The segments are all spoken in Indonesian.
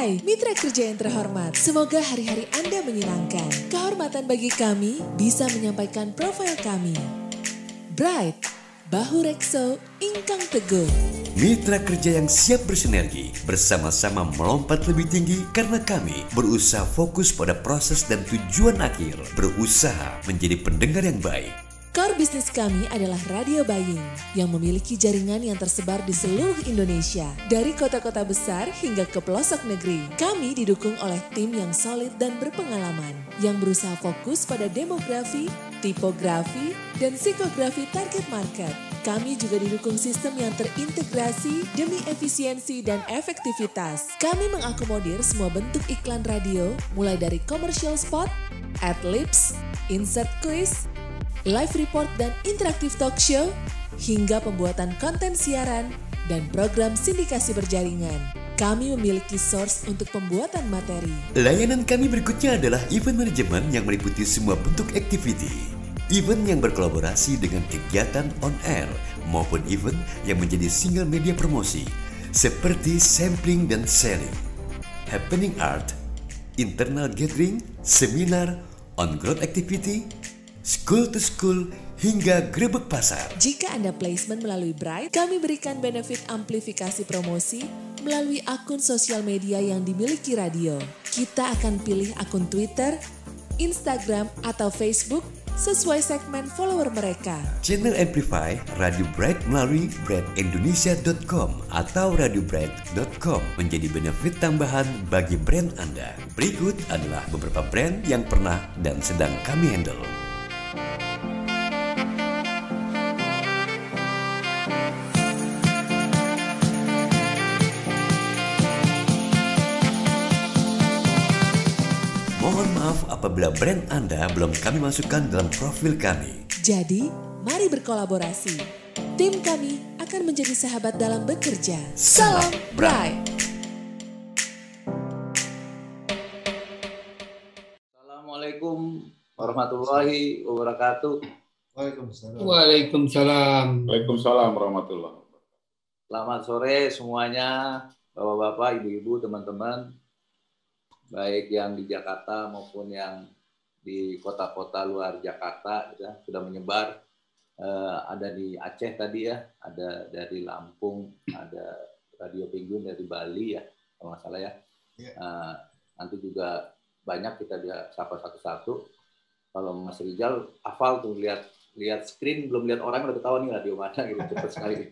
Hai mitra kerja yang terhormat, semoga hari-hari Anda menyenangkan. Kehormatan bagi kami bisa menyampaikan profil kami. Bright, bahu rekso, ingkang teguh. Mitra kerja yang siap bersinergi, bersama-sama melompat lebih tinggi karena kami berusaha fokus pada proses dan tujuan akhir, berusaha menjadi pendengar yang baik. Core bisnis kami adalah radio buying yang memiliki jaringan yang tersebar di seluruh Indonesia. Dari kota-kota besar hingga ke pelosok negeri. Kami didukung oleh tim yang solid dan berpengalaman yang berusaha fokus pada demografi, tipografi, dan psikografi target market. Kami juga didukung sistem yang terintegrasi demi efisiensi dan efektivitas. Kami mengakomodir semua bentuk iklan radio mulai dari commercial spot, ad-libs, insert quiz, live report dan interaktif talk show, hingga pembuatan konten siaran dan program sindikasi berjaringan. Kami memiliki source untuk pembuatan materi. Layanan kami berikutnya adalah event management yang meliputi semua bentuk activity. Event yang berkolaborasi dengan kegiatan on air maupun event yang menjadi single media promosi seperti sampling dan selling, happening art, internal gathering, seminar, on-ground activity, school to school, hingga grebek pasar. Jika Anda placement melalui Bright, kami berikan benefit amplifikasi promosi melalui akun sosial media yang dimiliki radio. Kita akan pilih akun Twitter, Instagram, atau Facebook sesuai segmen follower mereka. Channel Amplify Radio Bright melalui brightindonesia.com atau radiobright.com menjadi benefit tambahan bagi brand Anda. Berikut adalah beberapa brand yang pernah dan sedang kami handle. Mohon maaf apabila brand Anda belum kami masukkan dalam profil kami. Jadi, mari berkolaborasi. Tim kami akan menjadi sahabat dalam bekerja. Salam Bright! Assalamualaikum warahmatullahi wabarakatuh. Waalaikumsalam. Waalaikumsalam. Waalaikumsalam warahmatullahi wabarakatuh. Selamat sore semuanya, bapak-bapak, ibu-ibu, teman-teman, baik yang di Jakarta maupun yang di kota-kota luar Jakarta ya, sudah menyebar. Ada di Aceh tadi ya, ada dari Lampung, ada Radio Pingun dari Bali ya, kalau nggak salah ya. Nanti juga banyak kita bisa sapa satu-satu. Kalau Mas Rizal hafal tuh lihat screen, belum lihat orang udah ketahuan nih radio mana gitu, cepat sekali.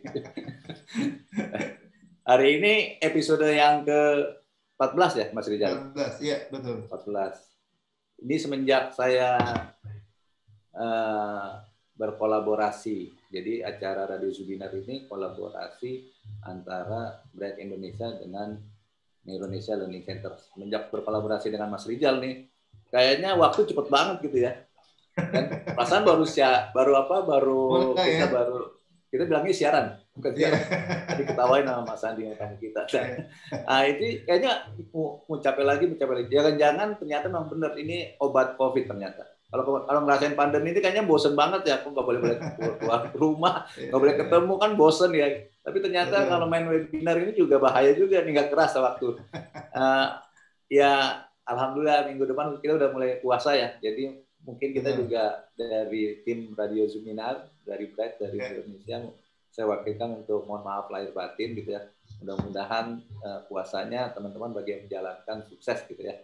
Hari ini episode yang ke-14 ya Mas Rizal? 14, iya betul. 14. Ini semenjak saya berkolaborasi. Jadi acara Radio Subinar ini kolaborasi antara Bright Indonesia dengan Indonesia Learning Center. Semenjak berkolaborasi dengan Mas Rizal nih, kayaknya waktu cepet banget gitu ya. Dan perasaan kita bilangnya siaran, bukan siaran. Tadi ketawain sama Mas Andi yang tamu kita. Nah, ini kayaknya mau capek lagi. Jangan-jangan ternyata memang benar ini obat COVID ternyata. Kalau ngerasain pandemi ini kayaknya bosen banget ya. Aku nggak boleh keluar rumah, nggak boleh ketemu kan bosen ya. Tapi ternyata kalau main webinar ini juga bahaya juga nih, nggak keras waktu. Ya alhamdulillah minggu depan kita udah mulai puasa ya. Jadi mungkin kita juga dari tim Radio Subinar, dari Bright, dari Indonesia, saya wakilkan untuk mohon maaf lahir batin gitu ya. Mudah-mudahan puasanya teman-teman bagi yang menjalankan sukses gitu ya.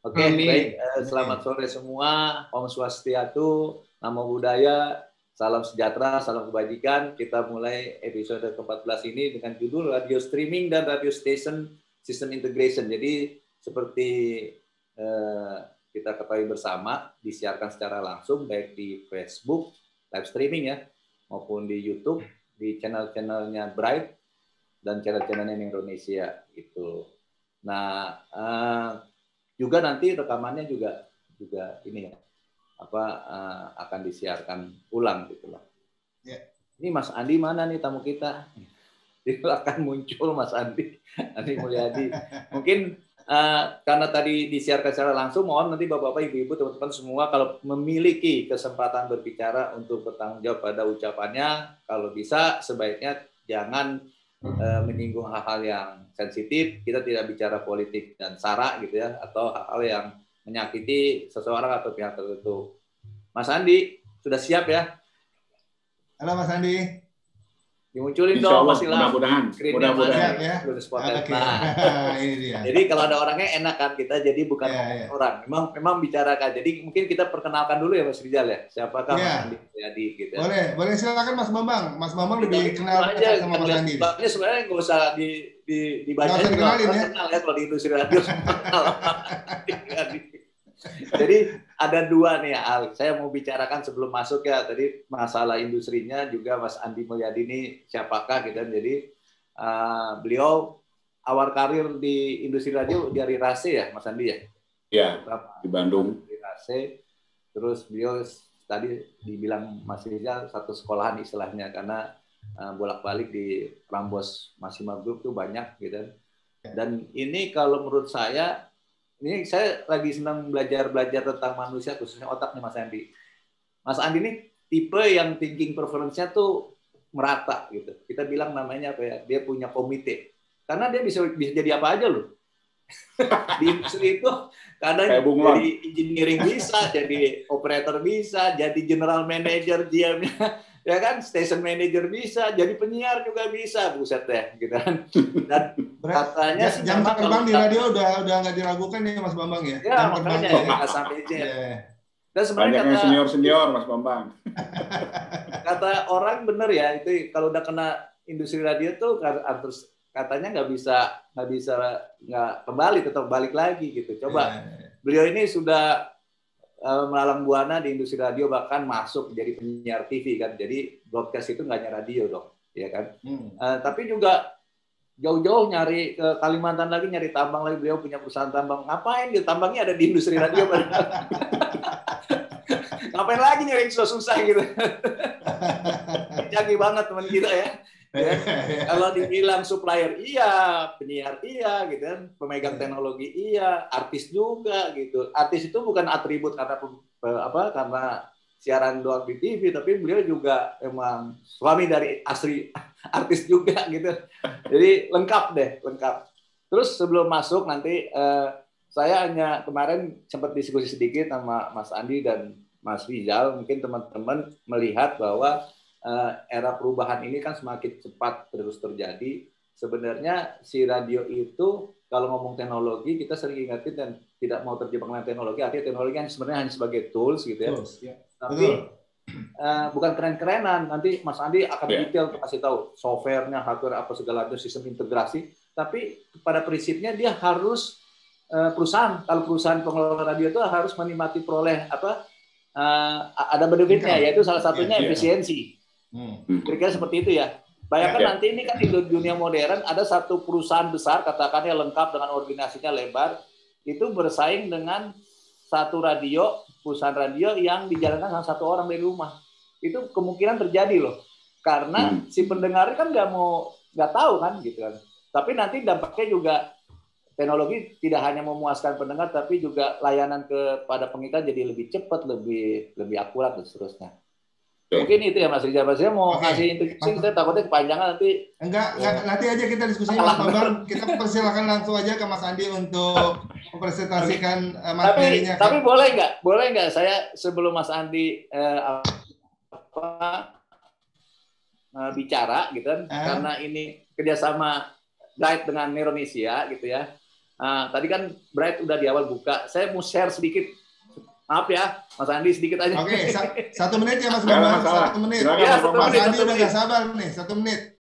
Oke, baik. Selamat sore semua. Om Swastiastu, Namo Buddhaya, salam sejahtera, salam kebajikan. Kita mulai episode ke-14 ini dengan judul Radio Streaming dan Radio Station System Integration. Jadi seperti kita ketahui bersama, disiarkan secara langsung baik di Facebook, live streaming ya, maupun di YouTube, di channel-channelnya Bright, dan channel-channelnya Indonesia itu. Nah, juga nanti rekamannya juga ini ya, akan disiarkan ulang gitu loh. Yeah. Ini Mas Andi mana nih tamu kita? Dia akan muncul Mas Andi Mulyadi. Mungkin karena tadi disiarkan secara langsung, mohon nanti bapak-bapak, ibu-ibu, teman-teman semua kalau memiliki kesempatan berbicara untuk bertanggung jawab pada ucapannya, kalau bisa sebaiknya jangan menyinggung hal-hal yang sensitif, kita tidak bicara politik dan sara gitu ya, atau hal-hal yang menyakiti seseorang atau pihak tertentu. Mas Andi, sudah siap ya? Halo Mas Andi. Dimunculin Insya dong Allah, Mas Ilham. mudah-mudahan. Ya. Oke. Ini dia. Jadi kalau ada orangnya enak kan kita, jadi bukan ngomongin orang. Memang bicarakan. Jadi mungkin kita perkenalkan dulu ya Mas Rizal ya. Siapakah Mas Andi Mulyadi gitu. Boleh silakan Mas Bambang. Mas Bambang lebih kenal sama Mas Andi. Ini sebenarnya nggak usah dibaca juga. Kenal ya kalau di industri radio. Jadi ada dua nih Al. Saya mau bicarakan sebelum masuk ya. Tadi masalah industrinya juga Mas Andi Mulyadi ini siapakah gitu. Jadi beliau awal karir di industri radio dari RASE ya Mas Andi ya? Ya, di Bandung. Di RASE. Terus beliau tadi dibilang Mas Rizal satu sekolahan istilahnya karena bolak-balik di Rambos Massima Group tuh banyak gitu. Dan ini kalau menurut saya, ini saya lagi senang belajar tentang manusia, khususnya otak nih Mas Andi. Mas Andi ini tipe yang thinking preference-nya tuh merata gitu. Kita bilang namanya apa ya? Dia punya komite. Karena dia bisa jadi apa aja loh. Di industri itu kadang jadi engineering bisa, jadi operator bisa, jadi general manager GM-nya, ya kan, station manager bisa, jadi penyiar juga bisa, buset deh, gitu kan. Dan katanya jam terbang di radio udah nggak diragukan ya Mas Bambang ya. Ya makanya ya, sampai aja. Dan sebenarnya kata senior Mas Bambang. Kata orang bener ya, itu kalau udah kena industri radio tuh harus katanya nggak kembali, tetap balik lagi gitu. Coba beliau ini sudah melalang buana di industri radio, bahkan masuk jadi penyiar TV kan. Jadi broadcast itu nggak hanya radio dong, ya kan. Tapi juga jauh-jauh nyari ke Kalimantan lagi, nyari tambang lagi. Beliau punya perusahaan tambang. Ngapain gitu? Tambangnya ada di industri radio. Ngapain lagi nyari susah-susah gitu. Canggih banget teman kita ya. Kalau dibilang supplier iya, penyiar iya gitu kan, pemegang teknologi iya, artis juga gitu. Artis itu bukan atribut karena karena siaran doang di TV, tapi beliau juga emang suami dari asli artis juga gitu. Jadi lengkap deh, lengkap. Terus sebelum masuk nanti saya hanya kemarin sempat diskusi sedikit sama Mas Andi dan Mas Rizal, mungkin teman-teman melihat bahwa era perubahan ini kan semakin cepat terus terjadi. Sebenarnya si radio itu kalau ngomong teknologi kita sering ingatin dan tidak mau terjebak dengan teknologi. Artinya teknologi kan sebenarnya hanya sebagai tools gitu ya. Tapi bukan keren-kerenan. Nanti Mas Andi akan detail kasih tahu softwarenya, hardware apa segala macam, sistem integrasi. Tapi pada prinsipnya dia harus perusahaan, kalau perusahaan pengelola radio itu harus menikmati ada benefitnya, yaitu salah satunya efisiensi. Kira-kira seperti itu ya. Bayangkan nanti ini kan di dunia modern ada satu perusahaan besar, katakannya lengkap dengan organisasinya lebar, itu bersaing dengan satu perusahaan radio yang dijalankan sama satu orang dari rumah. Itu kemungkinan terjadi loh. Karena si pendengar kan nggak tahu kan gitu kan. Tapi nanti dampaknya juga teknologi tidak hanya memuaskan pendengar, tapi juga layanan kepada pengikat jadi lebih cepat, lebih akurat dan seterusnya. Mungkin itu ya Mas Rizal. Saya mau kasih introduksi, saya takutnya kepanjangan nanti. Enggak, nanti aja kita diskusi Mas Bambang. Kita persilakan langsung aja ke Mas Andi untuk mempresentasikan materinya. Tapi boleh nggak saya sebelum Mas Andi bicara gitu kan, karena ini kerjasama Bright dengan Neuronesia gitu ya. Tadi kan Bright udah di awal buka, saya mau share sedikit. Maaf ya, Mas Andi sedikit aja. Oke, 1 menit ya Mas Bambang, 1 menit. Ya, Mas Andi udah nggak sabar nih, 1 menit.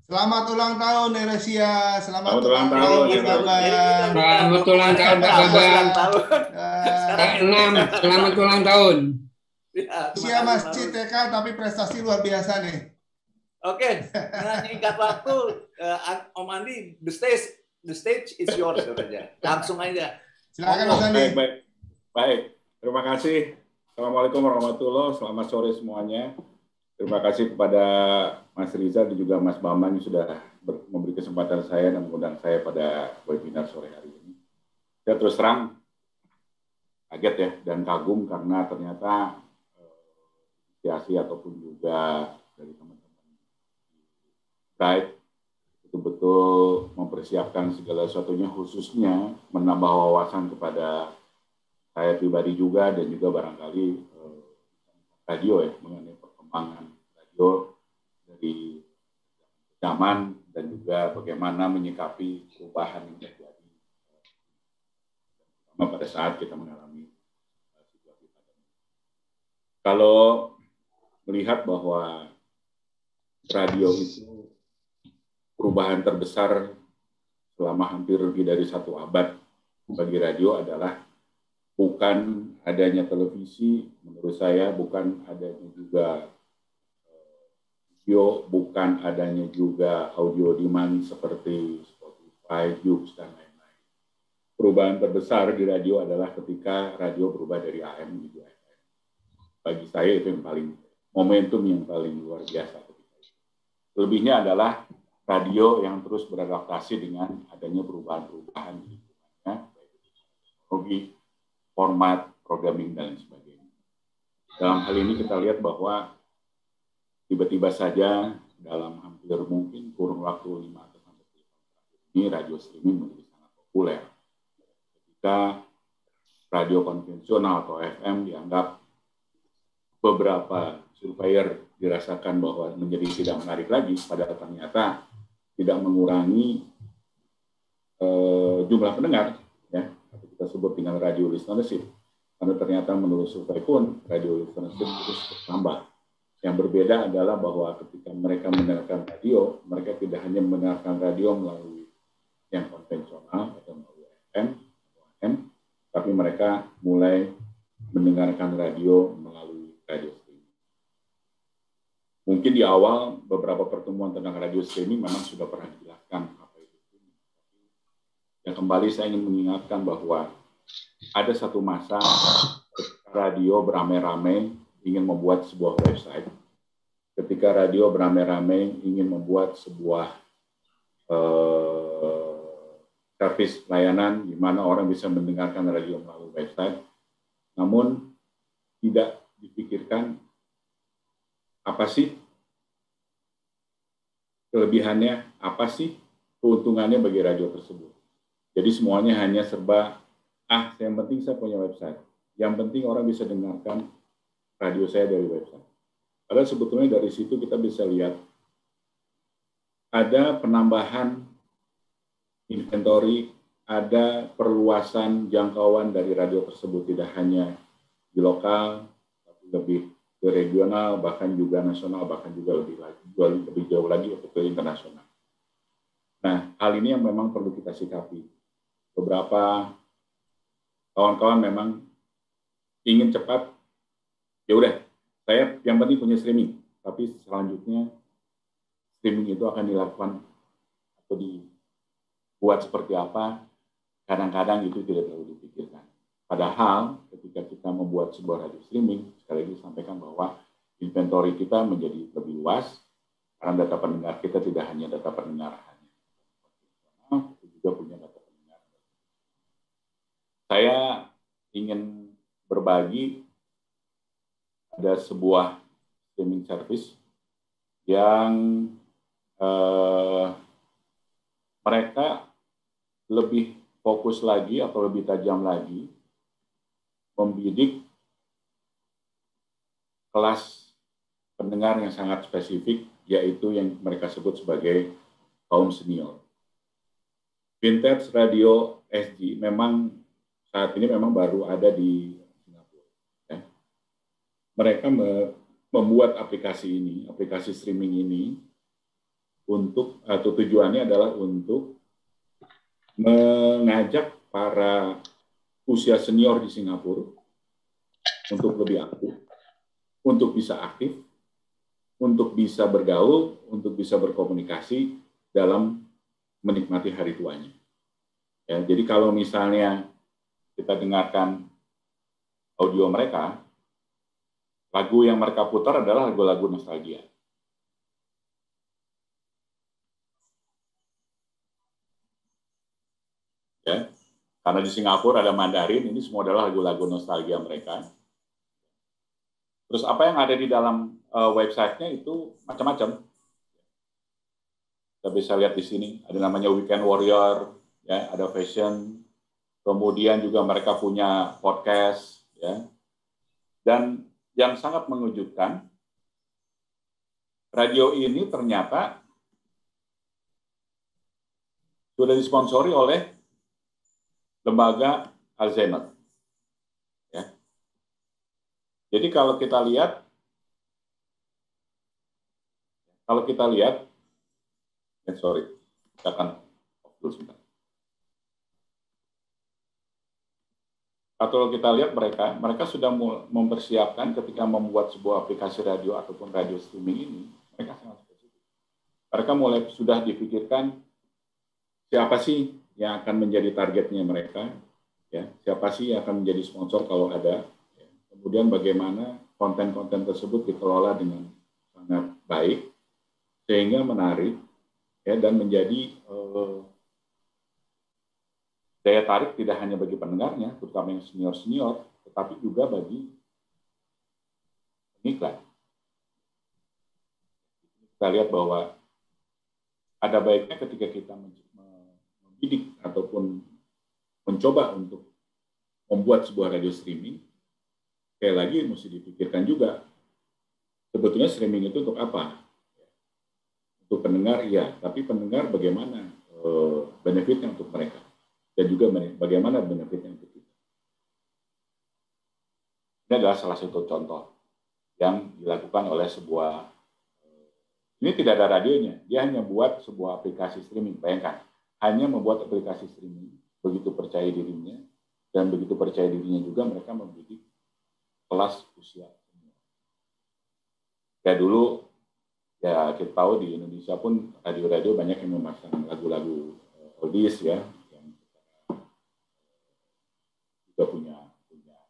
Selamat ulang tahun Neuronesia. Selamat ulang tahun Mas Bambang. Selamat ulang tahun Pak Bambang. Selamat ulang tahun. Usia masih TK tapi prestasi luar biasa nih. Oke, singkat waktu, Om Andi, the stage is yours saja. Langsung aja. Silakan Mas Andi. Baik. Terima kasih. Assalamualaikum warahmatullahi wabarakatuh. Selamat sore semuanya. Terima kasih kepada Mas Riza dan juga Mas Bambang yang sudah memberi kesempatan saya dan mengundang saya pada webinar sore hari ini. Saya terus terang kaget ya dan kagum karena ternyata inisiasi ataupun juga dari teman-teman Bright betul-betul mempersiapkan segala sesuatunya, khususnya menambah wawasan kepada saya pribadi juga dan juga barangkali radio ya, mengenai perkembangan radio dari zaman dan juga bagaimana menyikapi perubahan yang terjadi pada saat kita mengalami situasi pandemi. Kalau melihat bahwa radio itu perubahan terbesar selama hampir lebih dari 1 abad bagi radio adalah bukan adanya televisi, menurut saya bukan adanya juga video, bukan adanya juga audio demand seperti Spotify, Joox, dan lain-lain. Perubahan terbesar di radio adalah ketika radio berubah dari AM menjadi FM. Bagi saya itu yang paling, momentum yang paling luar biasa. Lebihnya adalah radio yang terus beradaptasi dengan adanya perubahan-perubahan di lingkungannya, baik teknologi, format, programming, dan lain sebagainya. Dalam hal ini kita lihat bahwa tiba-tiba saja dalam hampir mungkin kurun waktu 5 atau 10 tahun ini radio streaming menjadi sangat populer. Ketika radio konvensional atau FM dianggap beberapa surveyor dirasakan bahwa menjadi tidak menarik lagi, padahal ternyata tidak mengurangi jumlah pendengar, ya, atau kita sebut dengan radio listenership. Karena ternyata menurut survei pun radio listenership terus bertambah. Yang berbeda adalah bahwa ketika mereka mendengarkan radio, mereka tidak hanya mendengarkan radio melalui yang konvensional atau melalui FM atau AM, tapi mereka mulai mendengarkan radio melalui radio streaming. Mungkin di awal beberapa pertemuan tentang radio streaming memang sudah pernah dijelaskan apa itu streaming. Dan kembali saya ingin mengingatkan bahwa ada satu masa radio beramai-ramai ingin membuat sebuah website. Ketika radio beramai-ramai ingin membuat sebuah servis layanan di mana orang bisa mendengarkan radio melalui website, namun tidak dipikirkan apa sih kelebihannya, apa sih keuntungannya bagi radio tersebut. Jadi semuanya hanya serba, yang penting saya punya website. Yang penting orang bisa dengarkan radio saya dari website. Padahal sebetulnya dari situ kita bisa lihat ada penambahan inventory, ada perluasan jangkauan dari radio tersebut, tidak hanya di lokal, tapi lebih ke regional, bahkan juga nasional, bahkan juga lebih jauh lagi ke internasional. Nah, hal ini yang memang perlu kita sikapi. Beberapa kawan-kawan memang ingin cepat, ya udah, saya yang penting punya streaming, tapi selanjutnya streaming itu akan dilakukan atau dibuat seperti apa, kadang-kadang itu tidak terlalu dipikirkan. Padahal ketika kita membuat sebuah radio streaming, sekali lagi disampaikan bahwa inventory kita menjadi lebih luas, karena data pendengar kita tidak hanya data pendengar, kita juga punya data pendengar. Saya ingin berbagi ada sebuah streaming service yang mereka lebih fokus lagi atau lebih tajam lagi membidik kelas pendengar yang sangat spesifik, yaitu yang mereka sebut sebagai kaum senior. Vintage Radio SG memang saat ini memang baru ada di Singapura. Ya. Mereka membuat aplikasi ini, aplikasi streaming ini, untuk atau tujuannya adalah untuk mengajak para usia senior di Singapura untuk lebih aktif, untuk bisa aktif, untuk bisa bergaul, untuk bisa berkomunikasi dalam menikmati hari tuanya. Ya, jadi kalau misalnya kita dengarkan audio mereka, lagu yang mereka putar adalah lagu-lagu nostalgia. Ya, karena di Singapura ada Mandarin, ini semua adalah lagu-lagu nostalgia mereka. Terus apa yang ada di dalam websitenya itu macam-macam. Kita bisa lihat di sini, ada namanya Weekend Warrior, ya, ada fashion, kemudian juga mereka punya podcast, ya. Dan yang sangat mengejutkan, radio ini ternyata sudah disponsori oleh lembaga Alzheimer. Ya. Jadi kalau kita lihat, kita akan off dulu sebentar. Kalau kita lihat mereka sudah mempersiapkan ketika membuat sebuah aplikasi radio ataupun radio streaming ini, mereka sangat spesifik. Mereka sudah dipikirkan siapa sih yang akan menjadi targetnya mereka, ya, siapa sih yang akan menjadi sponsor kalau ada, ya. Kemudian bagaimana konten-konten tersebut dikelola dengan sangat baik sehingga menarik, ya, dan menjadi daya tarik tidak hanya bagi pendengarnya, terutama yang senior-senior, tetapi juga bagi pengiklan. Kita lihat bahwa ada baiknya ketika kita mendidik ataupun mencoba untuk membuat sebuah radio streaming, sekali lagi mesti dipikirkan juga, sebetulnya streaming itu untuk apa? Untuk pendengar, ya, tapi pendengar bagaimana benefitnya untuk mereka? Dan juga bagaimana benefitnya untuk kita. Ini adalah salah satu contoh yang dilakukan oleh sebuah, ini tidak ada radionya, dia hanya buat sebuah aplikasi streaming. Bayangkan, hanya membuat aplikasi streaming, begitu percaya dirinya, dan begitu percaya dirinya juga mereka membidik kelas usia. Ya dulu, ya kita tahu di Indonesia pun radio-radio banyak yang memasang lagu-lagu oldies, ya, punya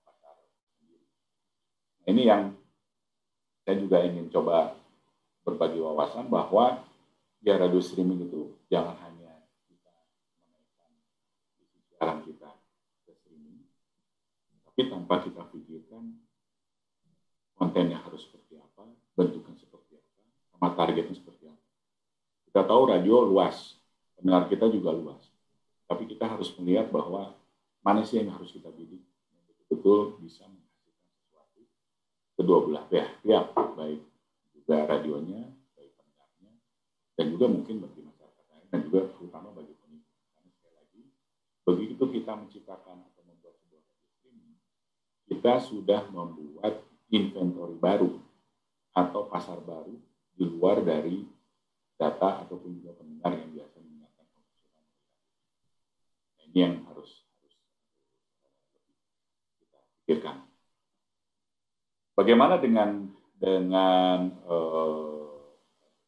pasar sendiri. Ini yang saya juga ingin coba berbagi wawasan bahwa ya radio streaming itu jangan hanya kita menaikkan siaran kita ke streaming, tapi tanpa kita pikirkan kontennya harus seperti apa, bentuknya seperti apa, sama targetnya seperti apa. Kita tahu radio luas, pendengar kita juga luas, tapi kita harus melihat bahwa mana sih yang harus kita bidik yang betul-betul bisa menghasilkan sesuatu kedua belah pihak, baik juga radionya, baik pendengarnya, dan juga mungkin bagi masyarakat lain, dan juga terutama bagi pengikut. Karena sekali lagi, begitu kita menciptakan atau membuat sebuah radio streaming, kita sudah membuat inventory baru atau pasar baru di luar dari data ataupun juga pendengar yang biasa mendengarkan konvensional. Ini yang harus pikirkan. Bagaimana dengan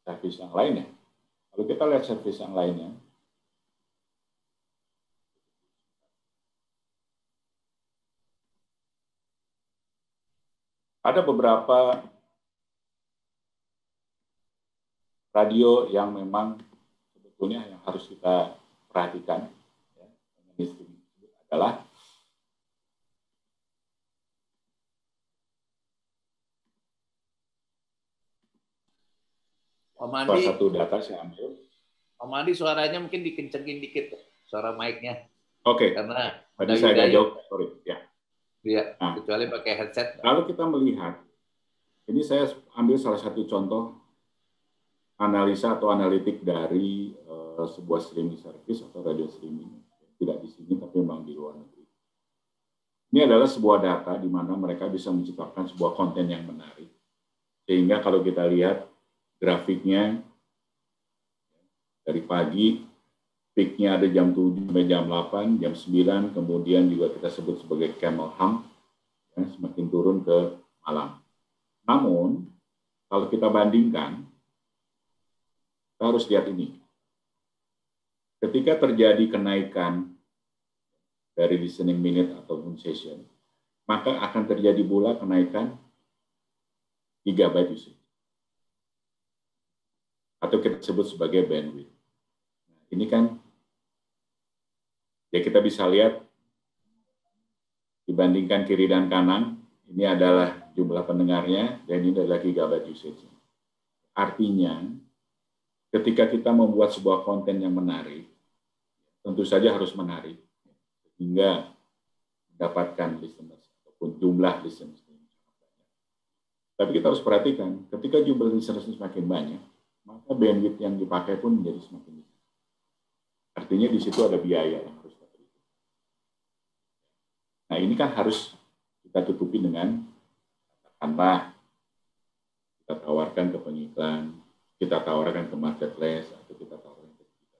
servis yang lainnya? Kalau kita lihat servis yang lainnya, ada beberapa radio yang memang sebetulnya yang harus kita perhatikan, ya, adalah Om Andi, salah satu data saya ambil. Om Andi suaranya mungkin dikencengin dikit, suara mic-nya. Oke. Karena tadi saya agak jauh, sorry. Ya. Iya, Nah, kecuali pakai headset. Kalau kita melihat, ini saya ambil salah satu contoh analisa atau analitik dari sebuah streaming service atau radio streaming, tidak di sini tapi memang di luar negeri. Ini adalah sebuah data di mana mereka bisa menciptakan sebuah konten yang menarik, sehingga kalau kita lihat grafiknya dari pagi, peaknya ada jam 7 sampai jam 8, jam 9, kemudian juga kita sebut sebagai camel hump, ya, semakin turun ke malam. Namun, kalau kita bandingkan, kita harus lihat ini. Ketika terjadi kenaikan dari listening minute ataupun session, maka akan terjadi pula kenaikan gigabyte usage. Atau kita sebut sebagai bandwidth. Nah, ini kan ya kita bisa lihat dibandingkan kiri dan kanan, ini adalah jumlah pendengarnya dan ini adalah gigabyte usage. Artinya, ketika kita membuat sebuah konten yang menarik, tentu saja harus menarik hingga mendapatkan listeners ataupun jumlah listeners. Tapi kita harus perhatikan, ketika jumlah listeners semakin banyak, maka bandwidth yang dipakai pun menjadi semakin besar. Artinya di situ ada biaya yang harus kita berikan. Nah, ini kan harus kita tutupi dengan katakanlah kita tawarkan ke pengiklan, kita tawarkan ke marketplace, atau kita tawarkan ke kita.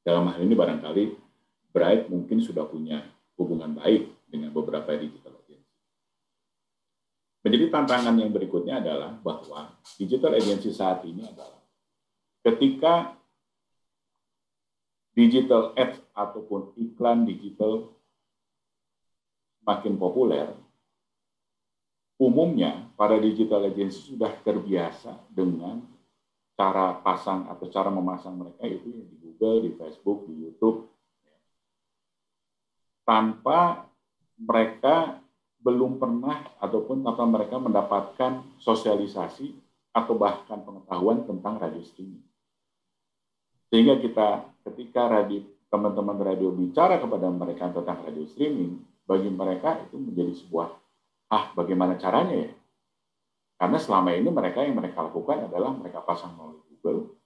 Dalam hal ini barangkali Bright mungkin sudah punya hubungan baik dengan beberapa digital agency. Menjadi tantangan yang berikutnya adalah bahwa digital agency saat ini adalah ketika digital ads ataupun iklan digital makin populer, umumnya para digital agency sudah terbiasa dengan cara pasang atau cara memasang mereka itu di Google, di Facebook, di YouTube, tanpa mereka belum pernah ataupun tanpa mereka mendapatkan sosialisasi atau bahkan pengetahuan tentang radio streaming. Sehingga ketika teman-teman radio bicara kepada mereka tentang radio streaming, bagi mereka itu menjadi sebuah, bagaimana caranya ya? Karena selama ini yang mereka lakukan adalah mereka pasang melalui Google,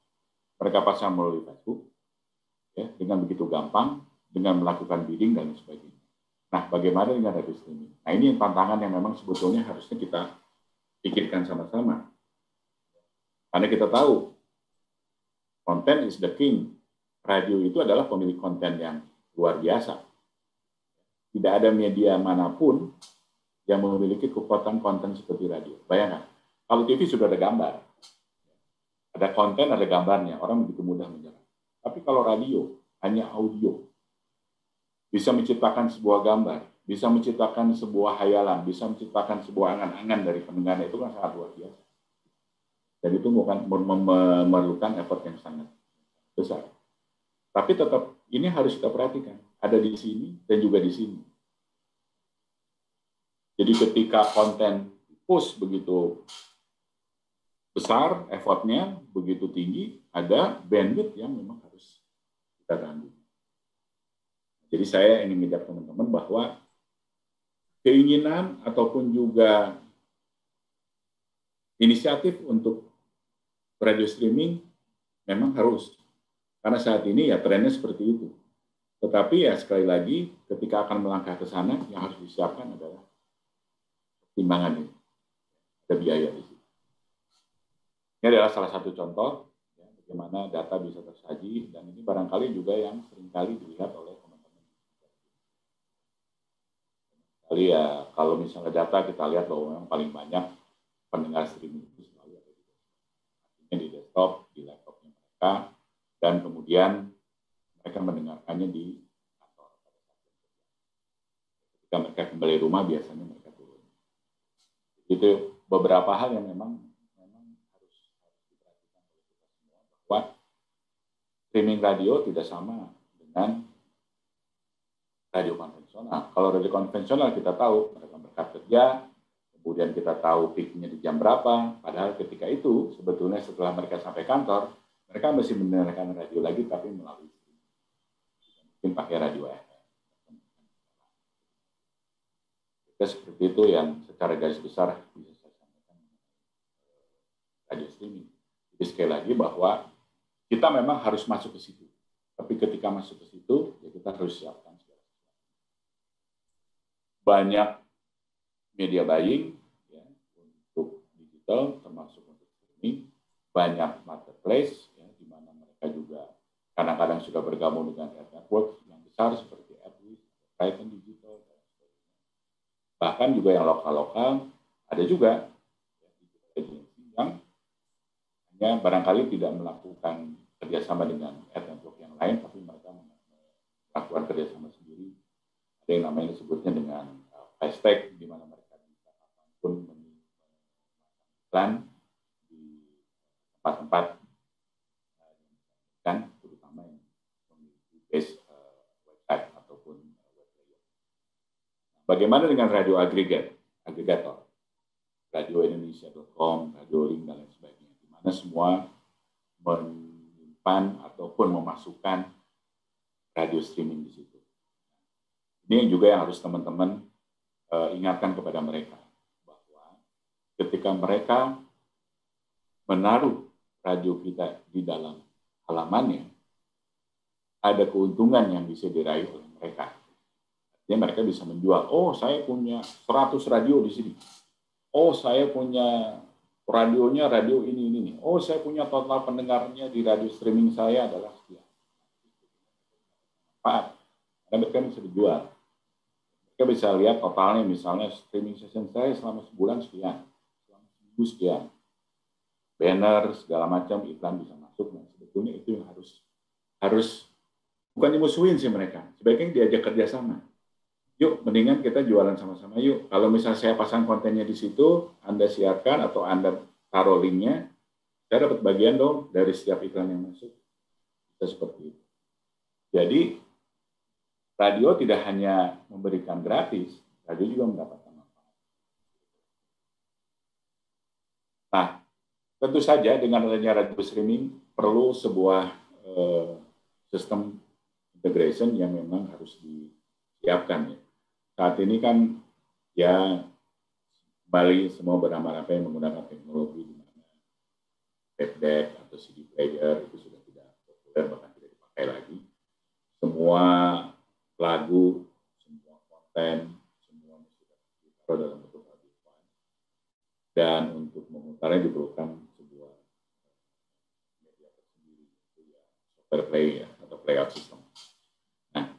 mereka pasang melalui Facebook, ya, dengan begitu gampang, dengan melakukan bidding dan sebagainya. Nah, bagaimana dengan radio streaming? Nah, ini tantangan yang memang sebetulnya harusnya kita pikirkan sama-sama. Karena kita tahu, content is the king. Radio itu adalah pemilik konten yang luar biasa. Tidak ada media manapun yang memiliki kekuatan konten seperti radio. Bayangkan, kalau TV sudah ada gambar. Ada konten, ada gambarnya. Orang begitu mudah menyerap. Tapi kalau radio, hanya audio. Bisa menciptakan sebuah gambar, bisa menciptakan sebuah hayalan, bisa menciptakan sebuah angan-angan dari pendengarnya, itu kan sangat luar biasa. Dan itu bukan memerlukan effort yang sangat besar. Tapi tetap ini harus kita perhatikan, ada di sini dan juga di sini. Jadi ketika konten push begitu besar, effortnya begitu tinggi, ada bandwidth yang memang harus kita ganggu. Jadi saya ingin mengajak teman-teman bahwa keinginan ataupun juga inisiatif untuk radio streaming memang harus. Karena saat ini ya trennya seperti itu. Tetapi ya sekali lagi ketika akan melangkah ke sana yang harus disiapkan adalah timbangan ini. Ada biaya di situ. Ini adalah salah satu contoh ya, bagaimana data bisa tersaji dan ini barangkali juga yang seringkali dilihat oleh kali ya kalau misalnya data kita lihat bahwa memang paling banyak pendengar streaming itu selalu ada di desktop, di laptopnya mereka, dan kemudian mereka mendengarkannya di kantor. Ketika mereka kembali rumah biasanya mereka turun. Itu beberapa hal yang memang harus diperhatikan oleh kita semua bahwa streaming radio tidak sama dengan radio konvensional. Kalau radio konvensional kita tahu mereka berangkat kerja, kemudian kita tahu peak-nya di jam berapa, padahal ketika itu sebetulnya setelah mereka sampai kantor, mereka masih mendengarkan radio lagi tapi melalui mungkin pakai radio FM. Kita seperti itu yang secara garis besar bisa saya sampaikan radio streaming. Jadi sekali lagi bahwa kita memang harus masuk ke situ. Tapi ketika masuk ke situ, ya kita harus siapkan banyak media buying ya, untuk digital termasuk untuk streaming, banyak marketplace ya, di mana mereka juga kadang-kadang sudah bergabung dengan ad network yang besar seperti AdWords, Triton Digital dan sebagainya. Bahkan juga yang lokal-lokal ada juga ya, agensi yang hanya barangkali tidak melakukan kerjasama dengan ad network yang lain, tapi mereka melakukan kerjasama sendiri. Ada yang namanya disebutnya dengan hashtag di mana mereka bisa kapanpun iklan di tempat-tempat kan, terutama yang memiliki base website ataupun web player. Bagaimana dengan radio agregator, radioindonesia.com, Radio Link dan lain sebagainya, di mana semua menyimpan ataupun memasukkan radio streaming di situ. Ini juga yang harus teman-teman ingatkan kepada mereka, bahwa ketika mereka menaruh radio kita di dalam halamannya, ada keuntungan yang bisa diraih oleh mereka. Artinya mereka bisa menjual, oh saya punya 100 radio di sini, oh saya punya radionya radio ini. Oh saya punya total pendengarnya di radio streaming saya adalah sekian. Karena mereka bisa dijual. Mereka bisa lihat totalnya, misalnya streaming session saya selama sebulan sekian, selama seminggu sekian. Banner, segala macam, iklan bisa masuk. Nah, sebetulnya itu yang harus bukan dimusuhin sih mereka. Sebaiknya diajak kerjasama. Yuk, mendingan kita jualan sama-sama yuk. Kalau misalnya saya pasang kontennya di situ, Anda siarkan atau Anda taruh linknya, saya dapat bagian dong dari setiap iklan yang masuk. Bisa seperti itu. Jadi, radio tidak hanya memberikan gratis, radio juga mendapatkan manfaat. Nah, tentu saja dengan adanya radio streaming perlu sebuah sistem integration yang memang harus disiapkan ya. Saat ini kan ya kembali semua beramai-ramai menggunakan teknologi di mana tape deck atau CD player itu sudah tidak populer, bahkan tidak dipakai lagi. Semua lagu, semua konten, semuanya sudah ditaruh dalam bentuk audio file. Dan untuk memutarnya diperlukan sebuah media tersendiri, ya, software play ya, atau playout system. Nah,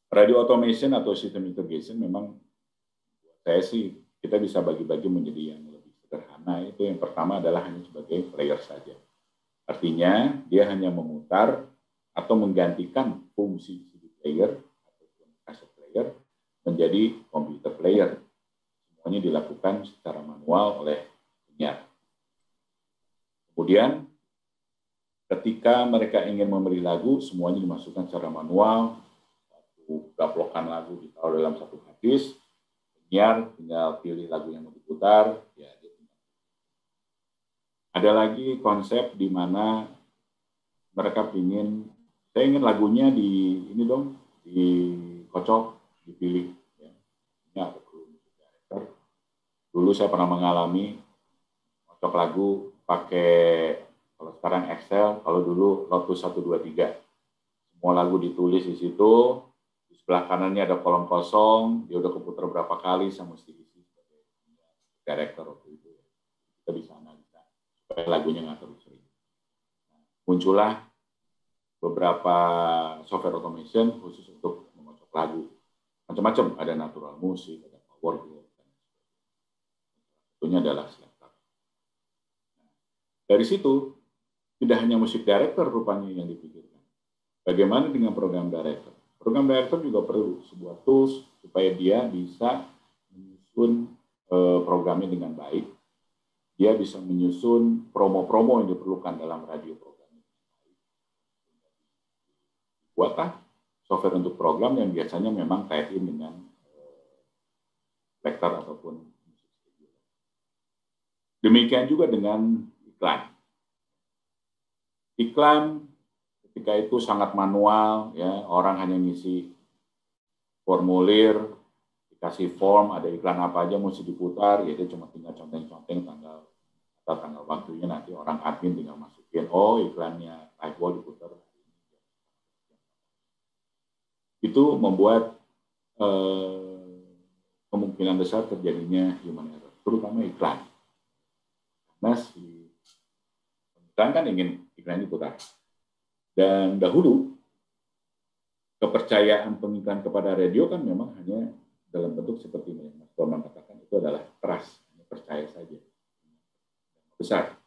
radio automation atau system integration memang buat saya sih kita bisa bagi-bagi menjadi yang lebih sederhana. Itu yang pertama adalah hanya sebagai player saja. Artinya dia hanya memutar atau menggantikan fungsi CD player ataupun cassette player menjadi komputer player. Semuanya dilakukan secara manual oleh penyiar. Kemudian ketika mereka ingin memberi lagu, semuanya dimasukkan secara manual. Gaplokan lagu ditaruh dalam satu hadis, penyiar tinggal pilih lagu yang mau diputar, ya dia tinggal. Ada lagi konsep di mana mereka saya ingin lagunya di ini dong, dikocok, dipilih. Ya. Ini aku perlu director. Dulu saya pernah mengalami kocok lagu pakai, kalau sekarang Excel, kalau dulu Lotus 123. Semua lagu ditulis di situ. Sebelah kanannya ada kolom kosong, dia udah keputar berapa kali, saya mesti isi sebagai director waktu itu. Kita bisa analisa supaya lagunya nggak terlalu sering. Muncullah beberapa software automation khusus untuk mengocok lagu. Macam-macam, ada natural music, ada power glove, dan sebagainya adalah selector. Dari situ, tidak hanya musik director rupanya yang dipikirkan. Bagaimana dengan program director? Program director juga perlu sebuah tools supaya dia bisa menyusun programnya dengan baik. Dia bisa menyusun promo-promo yang diperlukan dalam radio programnya. Buatlah software untuk program yang biasanya memang tie-in dengan vektor ataupun musik studio. Demikian juga dengan iklan. Iklan ketika itu sangat manual, ya, orang hanya ngisi formulir, dikasih form, ada iklan apa aja mesti diputar, ya dia cuma tinggal conteng-conteng tanggal waktunya, nanti orang admin tinggal masukin, oh iklannya typo diputar. Itu membuat kemungkinan besar terjadinya human error, terutama iklan. Karena si iklan kan ingin iklan diputar. Dan dahulu, kepercayaan pengiklan kepada radio kan memang hanya dalam bentuk seperti ini. Mas Torman katakan itu adalah trust, percaya saja. Besar.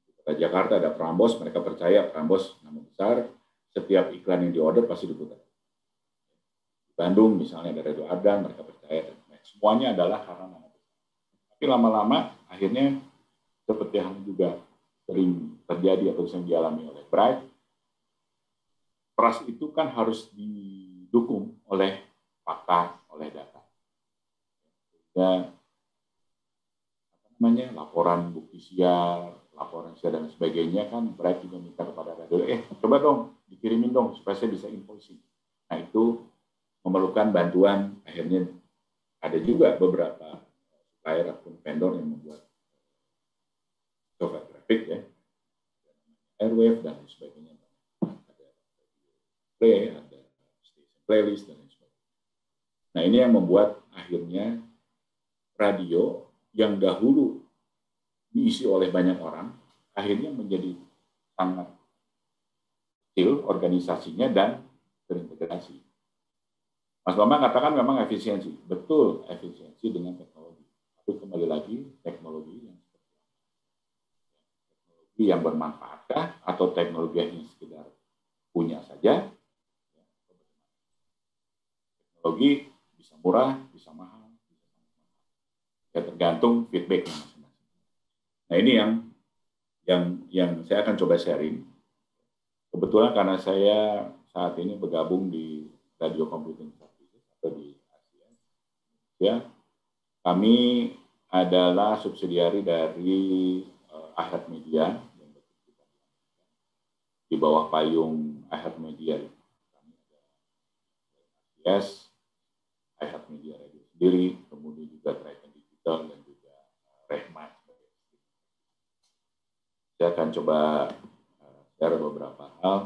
Di Kota Jakarta ada Prambos, mereka percaya Prambos nama besar, setiap iklan yang diorder pasti diputar. Di Bandung misalnya ada Radio Ardan, mereka percaya. Semuanya adalah karena nama besar. Tapi lama-lama akhirnya seperti yang juga sering terjadi atau sering dialami oleh Bright, trust itu kan harus didukung oleh fakta, oleh data. Ya, laporan bukti siar, laporan siar dan sebagainya kan Bright juga minta kepada radio, coba dong dikirimin dong supaya saya bisa invoicing. Nah itu memerlukan bantuan, akhirnya ada juga beberapa supplier ataupun vendor yang membuat software grafik ya, Airwave dan sebagainya. Ada play, ada station playlist dan sebagainya. Nah ini yang membuat akhirnya radio yang dahulu diisi oleh banyak orang, akhirnya menjadi sangat kecil organisasinya dan terintegrasi. Mas Bambang katakan memang efisiensi, betul efisiensi dengan teknologi. Tapi kembali lagi teknologi yang bermanfaatkah atau teknologi yang sekedar punya saja? Teknologi bisa murah, bisa mahal, ya tergantung feedback masing-masing. Nah ini yang saya akan coba sharing. Kebetulan karena saya saat ini bergabung di Radio Computing Services atau di Asia, ya, kami adalah subsidiari dari Ahead Media di bawah payung Ahead Media. Kami ada ACS, Ahead Media Radio sendiri, kemudian juga Triton Digital dan juga Rehmat. Saya akan coba share beberapa hal.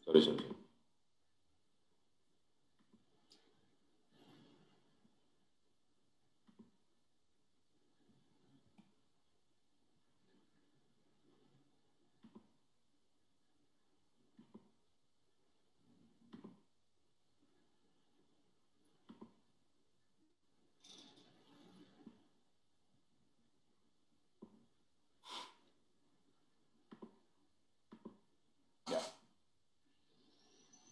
Sorry.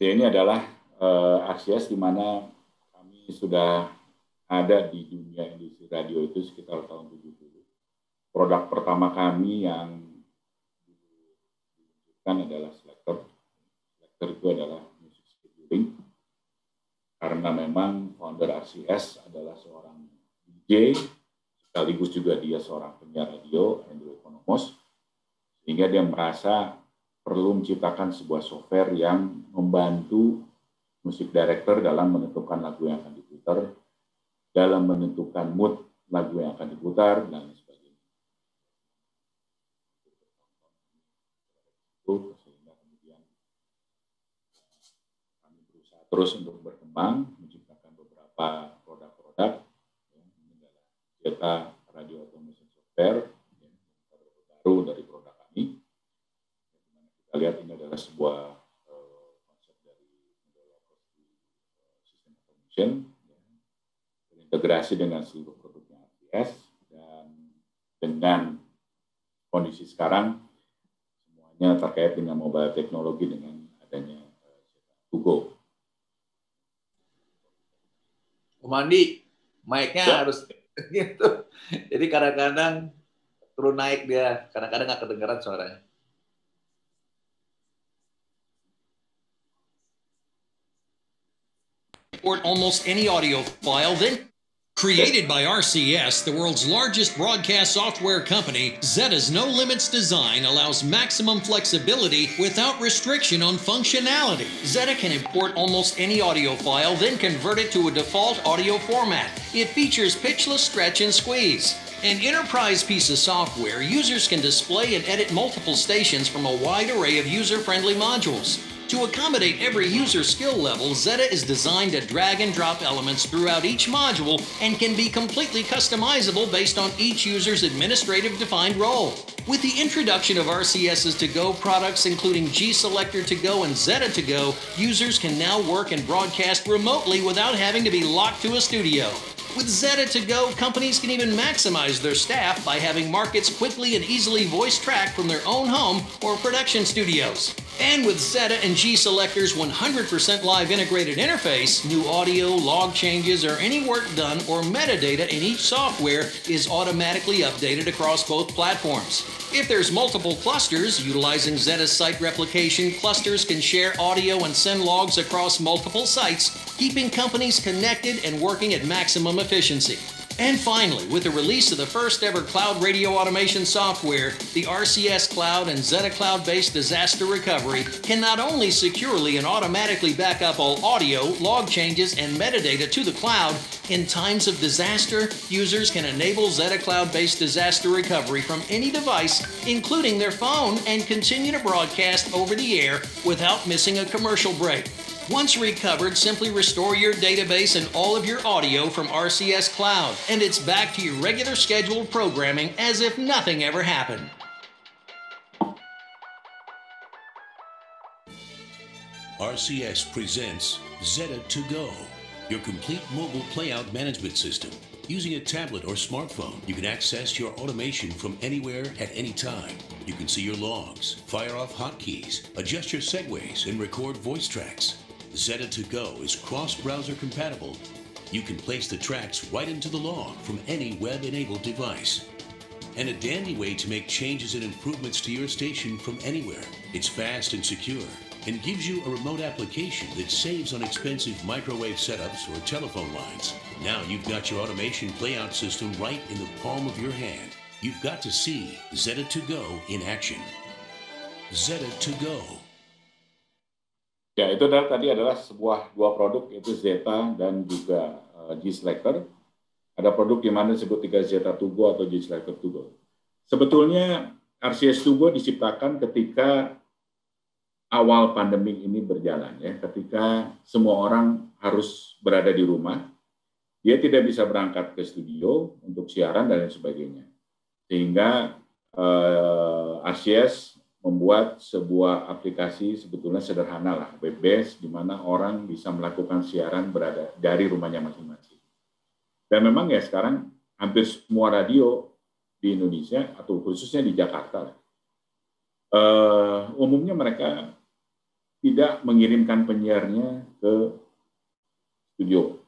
Ini adalah ACS di mana kami sudah ada di dunia industri radio itu sekitar tahun 70. Produk pertama kami yang diluncurkan adalah selector. Selector itu adalah music scheduling. Karena memang founder ACS adalah seorang DJ, sekaligus juga dia seorang penyiar radio, Andrew Economos, sehingga dia merasa perlu menciptakan sebuah software yang membantu musik director dalam menentukan lagu yang akan diputar, dalam menentukan mood lagu yang akan diputar, dan sebagainya. Sehingga kemudian kami berusaha terus untuk berkembang, menciptakan beberapa produk-produk, data radio automation software, baru dari produk kami. Kita lihat ini adalah sebuah konsep dari sistem automation, terintegrasi dengan seluruh produknya ACS, dan dengan kondisi sekarang semuanya terkait dengan mobile teknologi dengan adanya Google. Mandi, mic-nya harus gitu. Jadi kadang-kadang turun naik dia, kadang-kadang nggak kedengeran suaranya. Import almost any audio file, then created by RCS, the world's largest broadcast software company, Zeta's No Limits design allows maximum flexibility without restriction on functionality. Zeta can import almost any audio file, then convert it to a default audio format. It features pitchless stretch and squeeze. An enterprise piece of software, users can display and edit multiple stations from a wide array of user-friendly modules. To accommodate every user skill level, Zeta is designed to drag and drop elements throughout each module and can be completely customizable based on each user's administrative defined role. With the introduction of RCS's To-Go products, including G-Selector To-Go and Zeta To-Go, users can now work and broadcast remotely without having to be locked to a studio. With Zeta To-Go, companies can even maximize their staff by having markets quickly and easily voice track from their own home or production studios. And with Zeta and G-Selector's 100% live integrated interface, new audio, log changes, or any work done or metadata in each software is automatically updated across both platforms. If there's multiple clusters, utilizing Zeta's site replication, clusters can share audio and send logs across multiple sites, keeping companies connected and working at maximum efficiency. And finally, with the release of the first ever cloud radio automation software, the RCS Cloud and Zeta Cloud-based disaster recovery can not only securely and automatically back up all audio, log changes, and metadata to the cloud, in times of disaster, users can enable Zeta Cloud-based disaster recovery from any device, including their phone, and continue to broadcast over the air without missing a commercial break. Once recovered, simply restore your database and all of your audio from RCS Cloud, and it's back to your regular scheduled programming as if nothing ever happened. RCS presents Zeta To-Go, your complete mobile playout management system. Using a tablet or smartphone, you can access your automation from anywhere at any time. You can see your logs, fire off hotkeys, adjust your segues, and record voice tracks. Zeta To-Go is cross-browser compatible. You can place the tracks right into the log from any web-enabled device. And a dandy way to make changes and improvements to your station from anywhere. It's fast and secure and gives you a remote application that saves on expensive microwave setups or telephone lines. Now you've got your automation playout system right in the palm of your hand. You've got to see Zeta To-Go in action. Zeta To-Go. Ya, itu tadi adalah dua produk, yaitu Zeta dan juga G-Selector. Ada produk di mana disebut Zeta To-Go atau G-Selector To-Go. Sebetulnya RCS To-Go diciptakan ketika awal pandemi ini berjalan, ya, ketika semua orang harus berada di rumah, dia tidak bisa berangkat ke studio untuk siaran dan lain sebagainya. Sehingga RCS membuat sebuah aplikasi sebetulnya sederhana lah, web-based, di mana orang bisa melakukan siaran berada dari rumahnya masing-masing. Dan memang ya sekarang hampir semua radio di Indonesia, atau khususnya di Jakarta, umumnya mereka tidak mengirimkan penyiarnya ke studio.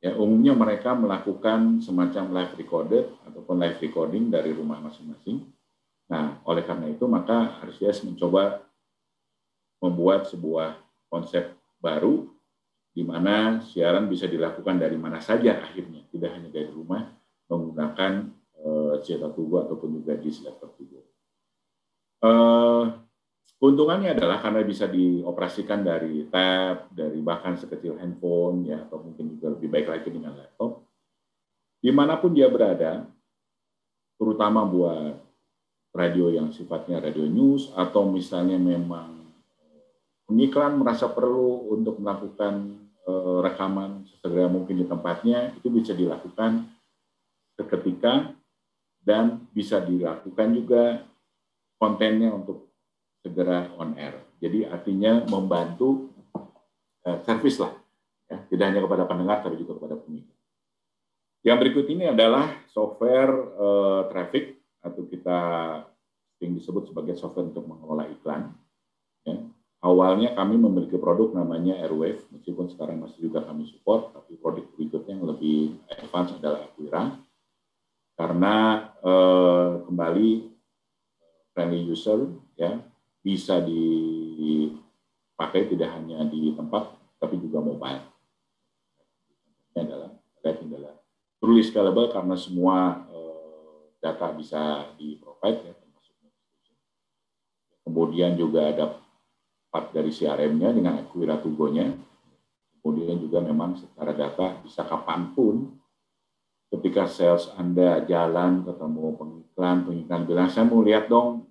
Ya, umumnya mereka melakukan semacam live recorded ataupun live recording dari rumah masing-masing. Nah, oleh karena itu maka RCS mencoba membuat sebuah konsep baru di mana siaran bisa dilakukan dari mana saja akhirnya, tidak hanya dari rumah menggunakan Zeta To-Go ataupun juga G-Selector To-Go. Keuntungannya adalah karena bisa dioperasikan dari tab, dari bahkan sekecil handphone, ya, atau mungkin juga lebih baik lagi dengan laptop. Dimanapun dia berada, terutama buat radio yang sifatnya radio news, atau misalnya memang pengiklan merasa perlu untuk melakukan rekaman sesegera mungkin di tempatnya, itu bisa dilakukan seketika dan bisa dilakukan juga kontennya untuk segera on air. Jadi artinya membantu servis lah, ya, tidak hanya kepada pendengar tapi juga kepada pengiklan. Yang berikut ini adalah software traffic, atau kita yang disebut sebagai software untuk mengelola iklan. Ya. Awalnya kami memiliki produk namanya Airwave, meskipun sekarang masih juga kami support, tapi produk berikutnya yang lebih advance adalah Aquira, karena kembali friendly user, ya, bisa dipakai tidak hanya di tempat, tapi juga mobile. Ini adalah truly scalable karena semua data bisa di-provide, ya, termasuk notification. Kemudian juga ada part dari CRM-nya dengan Aquira To-Go-nya. Kemudian juga memang secara data bisa kapanpun, ketika sales Anda jalan, ketemu pengiklan bilang, saya mau lihat dong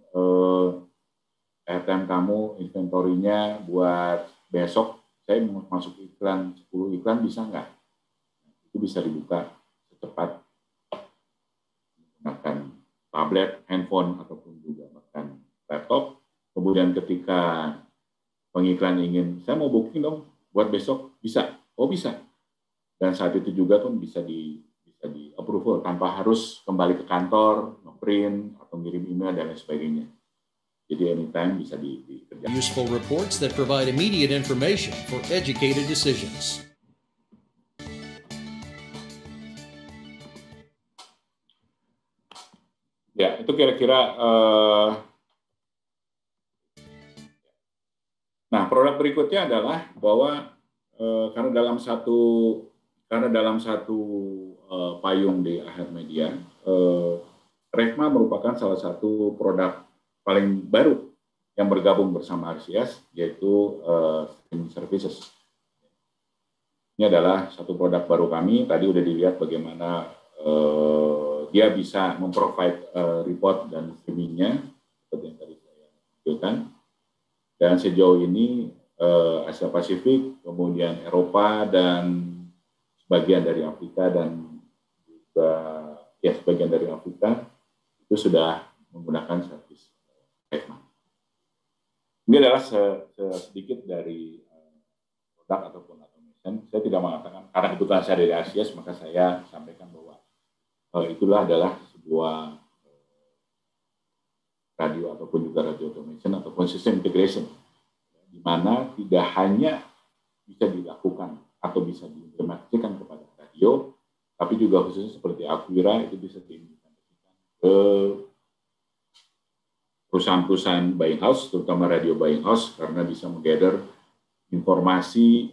airtime kamu, inventory-nya buat besok, saya mau masuk iklan, 10 iklan bisa nggak? Itu bisa dibuka secepat menggunakan tablet, handphone, ataupun juga bahkan laptop. Kemudian ketika pengiklan ingin, saya mau booking dong buat besok, bisa. Oh bisa. Dan saat itu juga pun bisa di approval tanpa harus kembali ke kantor, nge-print, atau ngirim email, dan lain sebagainya. Jadi anytime bisa dikerjakan. Useful reports that provide immediate information for educated decisions. Ya, itu kira-kira. Nah, produk berikutnya adalah bahwa karena dalam satu payung di Ahad Media, Revma merupakan salah satu produk paling baru yang bergabung bersama RCS, yaitu streaming services. Ini adalah satu produk baru kami. Tadi udah dilihat bagaimana dia bisa memprovide report dan streamingnya, seperti yang tadi saya tunjukkan. Dan sejauh ini Asia Pasifik, kemudian Eropa, dan sebagian dari Afrika, dan juga sebagian dari Afrika itu sudah menggunakan servis Revma. Ini adalah sedikit dari produk ataupun automation. Saya tidak mengatakan, karena kebetulan saya dari RCS, maka saya sampaikan bahwa itulah adalah sebuah radio ataupun juga radio automation ataupun system integration, di mana tidak hanya bisa dilakukan atau bisa diimplementasikan kepada radio, tapi juga khususnya seperti Aquira itu bisa diimplementasikan ke perusahaan-perusahaan buying house, terutama radio buying house, karena bisa menggather informasi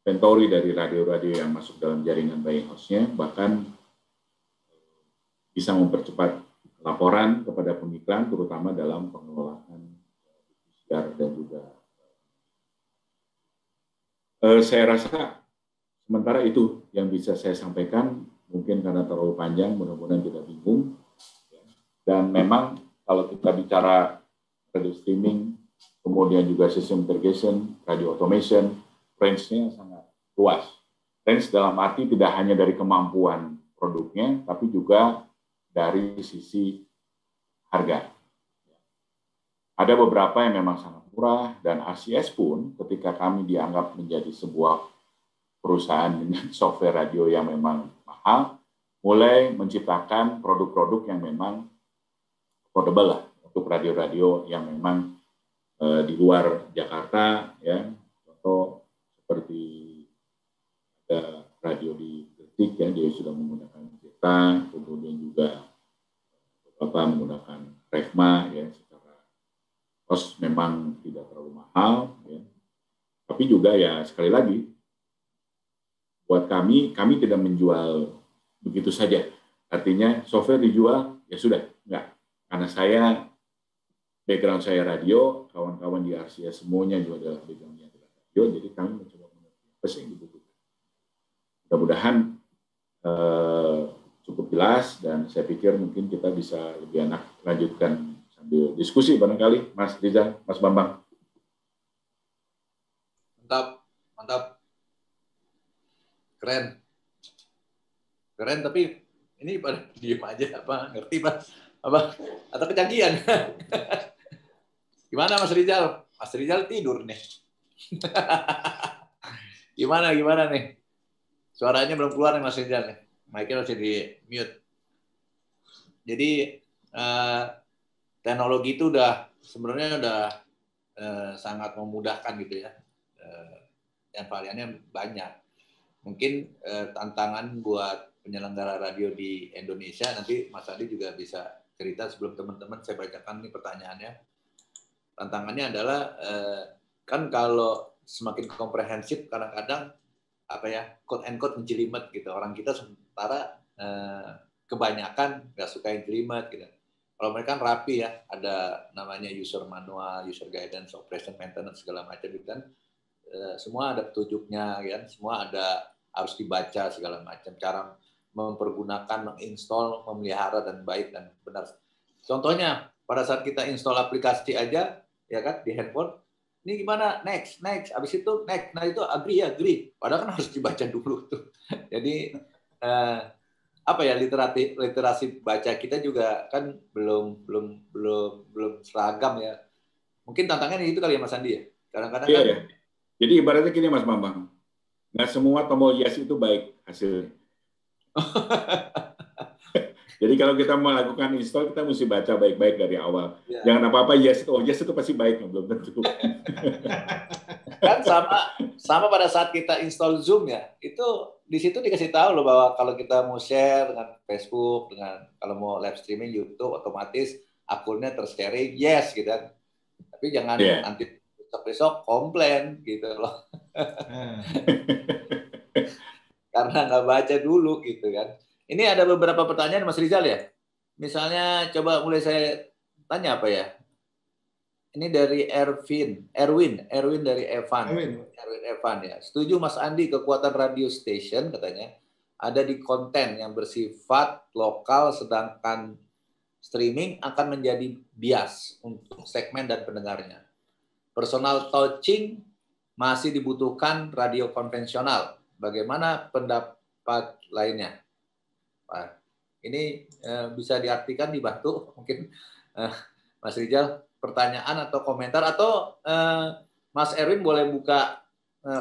inventory dari radio-radio yang masuk dalam jaringan buying house-nya, bahkan bisa mempercepat laporan kepada pengiklan, terutama dalam pengelolaan PCR dan juga. Saya rasa sementara itu yang bisa saya sampaikan, mungkin karena terlalu panjang, mudah-mudahan tidak bingung. Dan memang kalau kita bicara radio streaming, kemudian juga sistem integration, radio automation, range-nya sangat luas. Range dalam arti tidak hanya dari kemampuan produknya, tapi juga dari sisi harga. Ada beberapa yang memang sangat murah, dan RCS pun ketika kami dianggap menjadi sebuah perusahaan dengan software radio yang memang mahal, mulai menciptakan produk-produk yang memang affordable lah untuk radio-radio yang memang di luar Jakarta, ya. Contoh seperti ada radio di Gresik, ya, dia sudah menggunakan Zeta, kemudian juga beberapa menggunakan Revma, ya, secara cost memang tidak terlalu mahal, ya. Tapi juga ya sekali lagi buat kami tidak menjual begitu saja. Artinya software dijual ya sudah, enggak. Karena background saya radio, kawan-kawan di RCS semuanya juga adalah backgroundnya radio, jadi kami mencoba mengerti apa sih yang dibutuhkan. Mudah-mudahan cukup jelas, dan saya pikir mungkin kita bisa lebih enak lanjutkan sambil diskusi barangkali, Mas Rizal, Mas Bambang. Mantap. Keren, tapi ini pada diem aja, apa ngerti Pak? Apa atau kecanggihan? Gimana Mas Rizal? Mas Rizal tidur nih. Gimana nih? Suaranya belum keluar nih Mas Rizal nih. Mic-nya masih di mute. Jadi teknologi itu sebenarnya udah sangat memudahkan gitu ya. Dan variannya banyak. Mungkin tantangan buat penyelenggara radio di Indonesia, nanti Mas Adi juga bisa cerita sebelum teman-teman saya bacakan nih pertanyaannya. Tantangannya adalah kan kalau semakin komprehensif kadang-kadang quote and quote menjelimet gitu. Orang kita sementara kebanyakan nggak suka yang jelimet gitu. Kalau mereka kan rapi ya, ada namanya user manual, user guidance, operation maintenance segala macam itu kan semua ada petunjuknya kan, semua harus dibaca segala macam, cara mempergunakan, menginstall, memelihara dan baik dan benar. Contohnya pada saat kita install aplikasi aja ya kan di handphone, ini gimana, next, habis itu next, nah itu agree. Padahal kan harus dibaca dulu tuh. Jadi apa ya, literasi baca kita juga kan belum seragam ya. Mungkin tantangannya itu kali ya Mas Andi ya. Kadang-kadang Iya, kan ya. Jadi ibaratnya gini Mas Bambang, nggak semua tombol yes itu baik hasilnya. Jadi kalau kita melakukan install, kita mesti baca baik-baik dari awal. Ya. Jangan apa-apa yes itu pasti baik, belum tentu. Kan sama pada saat kita install Zoom ya, itu di situ dikasih tahu loh bahwa kalau kita mau share dengan Facebook, dengan kalau mau live streaming YouTube, otomatis akunnya ter-sharing yes gitu kan. Tapi jangan nanti besok komplain gitu loh. Karena nggak baca dulu gitu kan. Ini ada beberapa pertanyaan Mas Rizal ya. Misalnya coba mulai saya tanya apa ya. Ini dari Erwin dari Erwin Evan ya. Setuju Mas Andi kekuatan radio station katanya ada di konten yang bersifat lokal sedangkan streaming akan menjadi bias untuk segmen dan pendengarnya. Personal touching masih dibutuhkan radio konvensional. Bagaimana pendapat lainnya? Nah, ini bisa diartikan, dibantu mungkin Mas Rizal, pertanyaan atau komentar, atau Mas Erwin boleh buka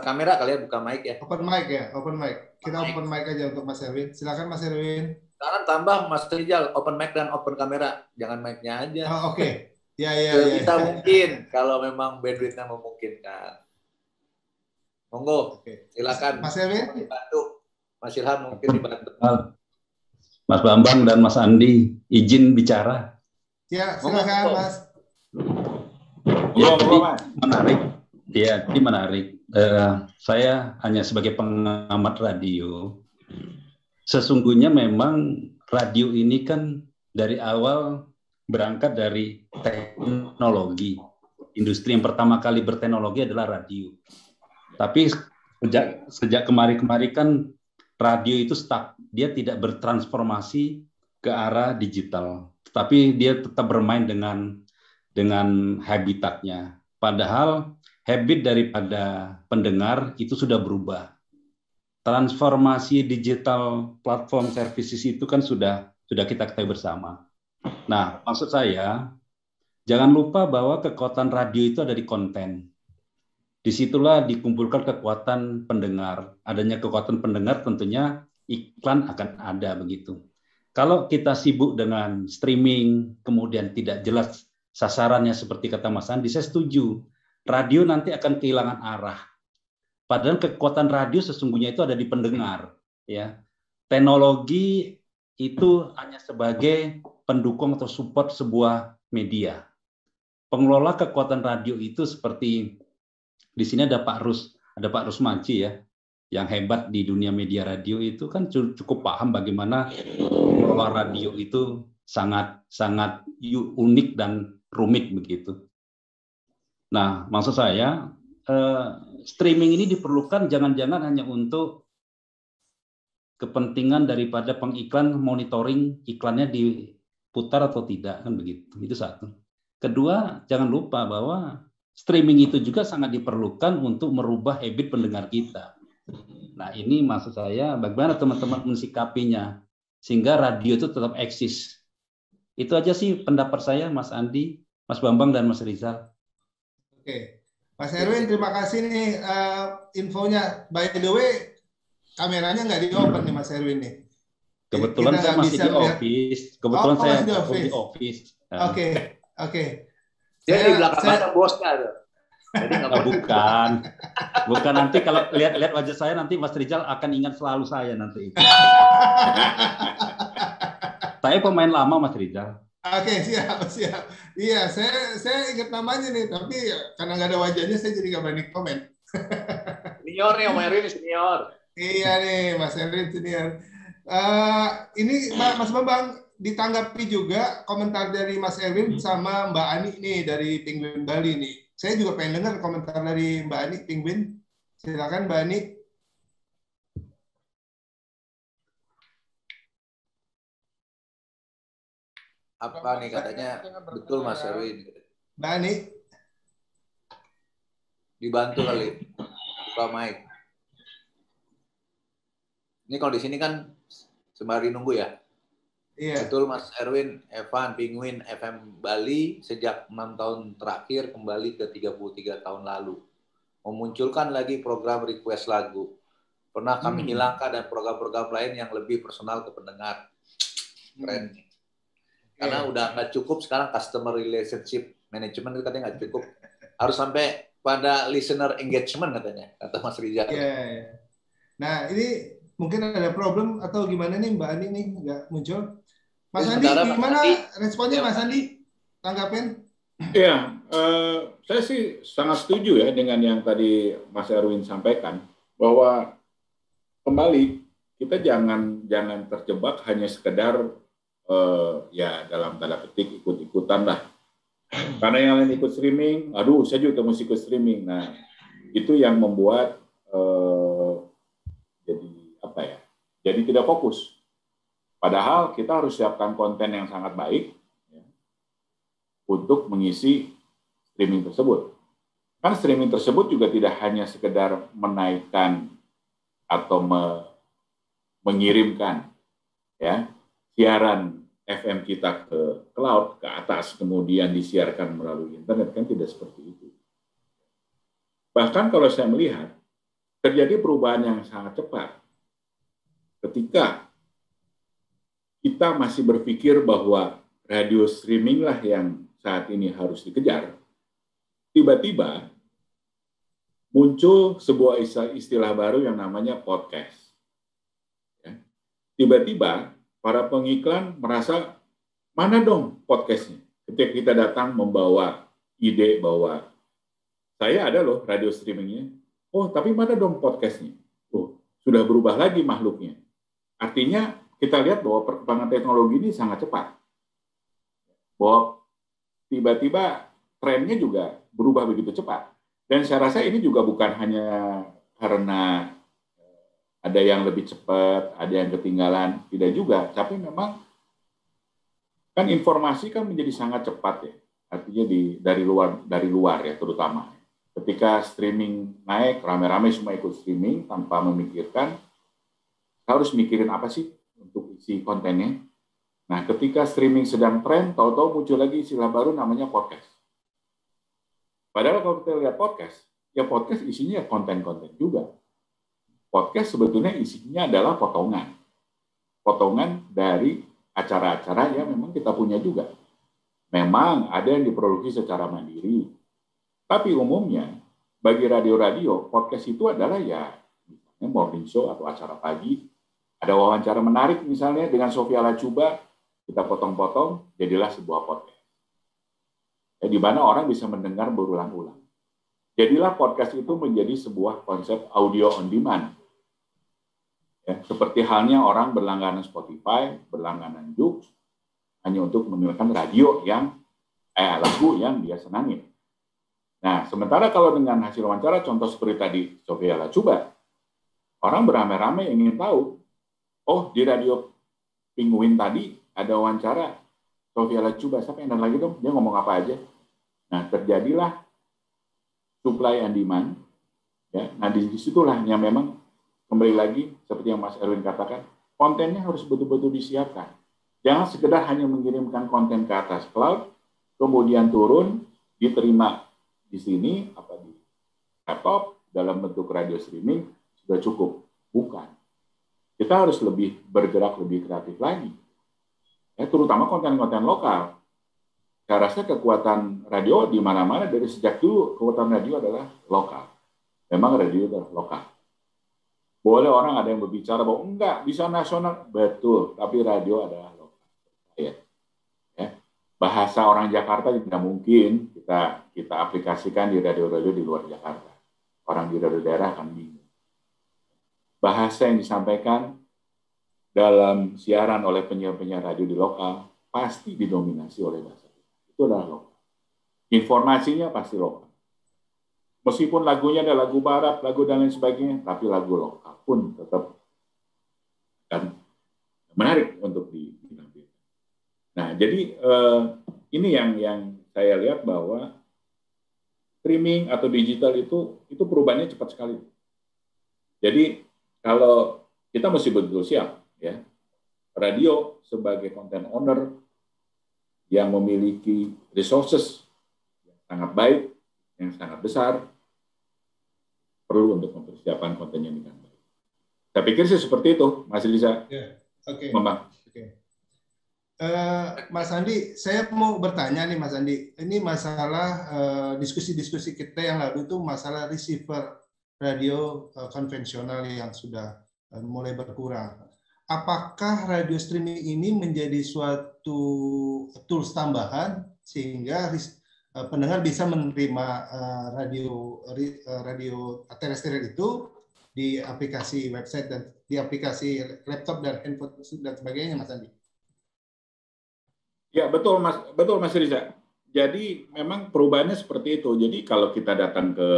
kamera kali ya, buka mic ya. Open mic. Kita open mic aja untuk Mas Erwin. Silakan Mas Erwin. Sekarang tambah Mas Rizal, open mic dan open kamera, jangan mic-nya aja. Oh, oke. Ya. Bisa mungkin kalau memang bandwidth-nya memungkinkan. Monggo, silakan. Mas Erwin. Dibantu. Mas Ilham mungkin dibantu. Mas Bambang dan Mas Andi, izin bicara. Ya, silakan Mas. Ya, menarik. Ya, ini menarik. Saya hanya sebagai pengamat radio. Sesungguhnya memang radio ini kan dari awal berangkat dari teknologi. Industri yang pertama kali berteknologi adalah radio. Tapi sejak kemarin kan radio itu stuck, dia tidak bertransformasi ke arah digital, tapi dia tetap bermain dengan habitatnya. Padahal habit daripada pendengar itu sudah berubah. Transformasi digital platform services itu kan sudah kita ketahui bersama. Nah, maksud saya, jangan lupa bahwa kekuatan radio itu ada di konten. Disitulah dikumpulkan kekuatan pendengar. Adanya kekuatan pendengar tentunya iklan akan ada begitu. Kalau kita sibuk dengan streaming, kemudian tidak jelas sasarannya seperti kata Mas Andi, saya setuju. Radio nanti akan kehilangan arah. Padahal kekuatan radio sesungguhnya itu ada di pendengar. Ya, teknologi itu hanya sebagai pendukung atau support sebuah media. Pengelola kekuatan radio itu seperti di sini ada Pak Rusmanci ya, yang hebat di dunia media radio itu kan cukup paham bagaimana mengelola radio itu sangat unik dan rumit begitu. Nah, maksud saya streaming ini diperlukan jangan-jangan hanya untuk kepentingan daripada pengiklan, monitoring iklannya diputar atau tidak kan begitu. Itu satu. Kedua, jangan lupa bahwa streaming itu juga sangat diperlukan untuk merubah habit pendengar kita. Nah, ini maksud saya bagaimana teman-teman mensikapinya sehingga radio itu tetap eksis. Itu aja sih pendapat saya, Mas Andi, Mas Bambang, dan Mas Rizal. Oke, Mas Erwin, terima kasih nih infonya. By the way, kameranya nggak di-open nih Mas Erwin nih. Kebetulan saya masih di office. Kebetulan saya di office. Oke. Dia di belakang mana bosnya tuh. Bukan nanti kalau lihat wajah saya nanti Mas Rizal akan ingat selalu saya nanti. Saya pemain lama Mas Rizal. Oke, siap. Iya, saya ingat namanya nih, tapi karena nggak ada wajahnya saya jadi nggak berani komen. Senior nih, Om Erwin senior. Iya nih, Mas Erwin senior. Ini Mas Bambang, ditanggapi juga komentar dari Mas Erwin sama Mbak Ani nih dari Penguin Bali nih. Saya juga pengen dengar komentar dari Mbak Ani Penguin. Silakan Mbak Ani. Apa nih katanya betul Mas Erwin? Mbak Ani. Dibantu kali. Buka mic. Ini kalau di sini kan sembari nunggu ya. Iya. Betul Mas Erwin, Evan, Penguin FM Bali sejak 6 tahun terakhir kembali ke 33 tahun lalu. Memunculkan lagi program request lagu. Pernah kami hilangkan dan program-program lain yang lebih personal ke pendengar. Keren. Karena udah nggak cukup sekarang customer relationship management itu katanya nggak cukup. Harus sampai pada listener engagement katanya, kata Mas Rizal. Iya. Nah, ini mungkin ada problem atau gimana nih Mbak Ani nih nggak muncul? Mas Andi, gimana responnya Mas Andi? Tanggapin? Iya, saya sih sangat setuju ya dengan yang tadi Mas Erwin sampaikan, bahwa kembali kita jangan terjebak hanya sekedar ya dalam tanda petik ikut-ikutan lah. Karena yang lain ikut streaming, aduh saya juga mesti ikut streaming. Nah, itu yang membuat jadi apa ya? Jadi tidak fokus. Padahal kita harus siapkan konten yang sangat baik ya, untuk mengisi streaming tersebut. Kan streaming tersebut juga tidak hanya sekedar menaikkan atau mengirimkan ya siaran FM kita ke cloud, ke atas, kemudian disiarkan melalui internet, kan tidak seperti itu. Bahkan kalau saya melihat, terjadi perubahan yang sangat cepat. Ketika kita masih berpikir bahwa radio streaming lah yang saat ini harus dikejar, tiba-tiba muncul sebuah istilah baru yang namanya podcast. Ya. Tiba-tiba para pengiklan merasa, mana dong podcastnya? Ketika kita datang membawa ide bahwa saya ada loh radio streamingnya, oh tapi mana dong podcastnya? Oh, sudah berubah lagi makhluknya. Artinya kita lihat bahwa perkembangan teknologi ini sangat cepat. Bahwa tiba-tiba trennya juga berubah begitu cepat. Dan saya rasa ini juga bukan hanya karena ada yang lebih cepat, ada yang ketinggalan, tidak juga. Tapi memang kan informasi kan menjadi sangat cepat ya. Artinya dari luar ya terutama. Ketika streaming naik, rame-rame semua ikut streaming tanpa memikirkan harus mikirin apa sih untuk isi kontennya. Nah, ketika streaming sedang tren, tahu-tahu muncul lagi istilah baru namanya podcast. Padahal kalau kita lihat podcast, ya podcast isinya konten-konten juga. Podcast sebetulnya isinya adalah potongan. Potongan dari acara-acara yang memang kita punya juga. Memang ada yang diproduksi secara mandiri. Tapi umumnya, bagi radio-radio, podcast itu adalah ya misalnya morning show atau acara pagi. Ada wawancara menarik misalnya dengan Sofia Lachuba, kita potong-potong, jadilah sebuah podcast. Ya, di mana orang bisa mendengar berulang-ulang. Jadilah podcast itu menjadi sebuah konsep audio on demand. Ya, seperti halnya orang berlangganan Spotify, berlangganan Joox, hanya untuk mendengarkan radio yang lagu yang dia senangi. Nah, sementara kalau dengan hasil wawancara, contoh seperti tadi Sofia Lachuba, orang beramai-ramai ingin tahu, oh di radio Penguin tadi ada wawancara Sofia Lachuba, siapa yang lagi dong? Dia ngomong apa aja? Nah, terjadilah supply and demand. Ya, nah di situlah yang memang kembali lagi seperti yang Mas Erwin katakan, kontennya harus betul-betul disiapkan. Jangan sekedar hanya mengirimkan konten ke atas cloud, kemudian turun, diterima di sini, apa di laptop, dalam bentuk radio streaming, sudah cukup. Bukan. Kita harus lebih bergerak, lebih kreatif lagi. Ya, terutama konten-konten lokal. Saya rasa kekuatan radio di mana-mana dari sejak dulu, kekuatan radio adalah lokal. Memang radio adalah lokal. Boleh orang ada yang berbicara bahwa enggak, bisa nasional. Betul, tapi radio adalah lokal. Ya. Bahasa orang Jakarta tidak mungkin kita aplikasikan di radio-radio di luar Jakarta. Orang di radio daerah akan bingung. Bahasa yang disampaikan dalam siaran oleh penyiar-penyiar radio di lokal pasti didominasi oleh bahasa. Itu adalah lokal. Informasinya pasti lokal. Meskipun lagunya ada lagu barat, lagu dan lain sebagainya, tapi lagu lokal pun tetap akan menarik untuk ditampilkan. Nah, jadi ini yang saya lihat bahwa streaming atau digital itu perubahannya cepat sekali. Jadi kalau kita mesti betul siap, ya. radio sebagai content owner yang memiliki resources yang sangat baik, yang sangat besar, perlu untuk mempersiapkan kontennya dengan baik. Saya pikir sih seperti itu, Mas Riza. Oke. Mama. Mas Andi, saya mau bertanya nih Mas Andi, ini masalah diskusi-diskusi kita yang lalu itu masalah receiver radio konvensional yang sudah mulai berkurang. Apakah radio streaming ini menjadi suatu tools tambahan sehingga pendengar bisa menerima radio terestrial itu di aplikasi website dan di aplikasi laptop dan handphone dan sebagainya, Mas Andi? Ya, betul Mas Riza. Jadi memang perubahannya seperti itu. Jadi kalau kita datang ke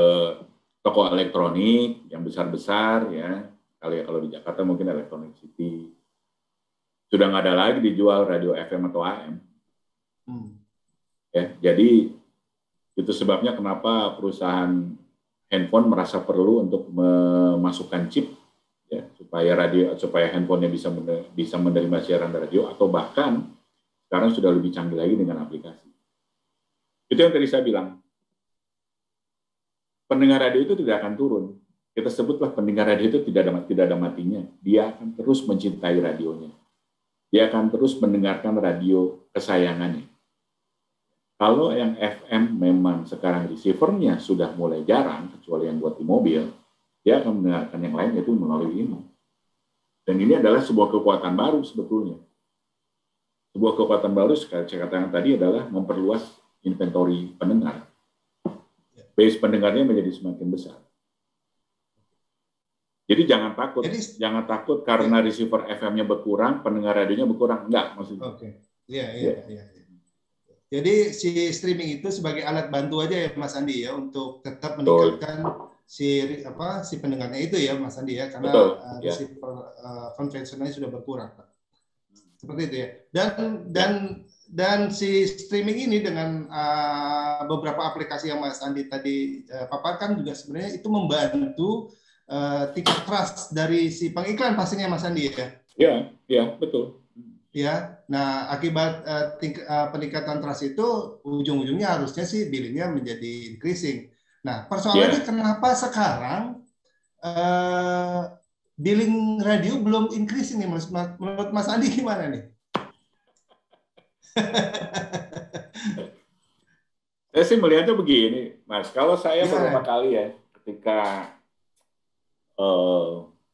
toko elektronik yang besar-besar, ya, kalau di Jakarta mungkin Electronic City, sudah nggak ada lagi dijual radio FM atau AM. Ya, jadi itu sebabnya kenapa perusahaan handphone merasa perlu untuk memasukkan chip, ya, supaya handphonenya bisa menerima siaran radio, atau bahkan sekarang sudah lebih canggih lagi dengan aplikasi. Itu yang tadi saya bilang. Pendengar radio itu tidak akan turun. Kita sebutlah pendengar radio itu tidak ada matinya. Dia akan terus mencintai radionya. Dia akan terus mendengarkan radio kesayangannya. Kalau yang FM memang sekarang receivernya sudah mulai jarang, kecuali yang buat di mobil, dia akan mendengarkan yang lain, yaitu melalui ini. Dan ini adalah sebuah kekuatan baru sebetulnya. Sebuah kekuatan baru, saya katakan tadi, adalah memperluas inventory pendengar. Base pendengarnya menjadi semakin besar. Jadi jangan takut karena receiver FM-nya berkurang, pendengar radionya berkurang. Enggak, maksudnya. Oke. Iya. Jadi si streaming itu sebagai alat bantu aja ya Mas Andi ya, untuk tetap meningkatkan si pendengarnya itu ya Mas Andi ya, karena receiver konvensionalnya sudah berkurang. Seperti itu ya. Dan si streaming ini dengan beberapa aplikasi yang Mas Andi tadi paparkan juga sebenarnya itu membantu tingkat trust dari si pengiklan pastinya Mas Andi ya. Iya, betul. Ya. Nah, akibat peningkatan trust itu ujung-ujungnya harusnya sih billingnya menjadi increasing. Nah, persoalannya kenapa sekarang billing radio belum increasing nih, menurut Mas Andi gimana nih? Saya sih melihatnya begini, Mas. Kalau saya beberapa kali ya, ketika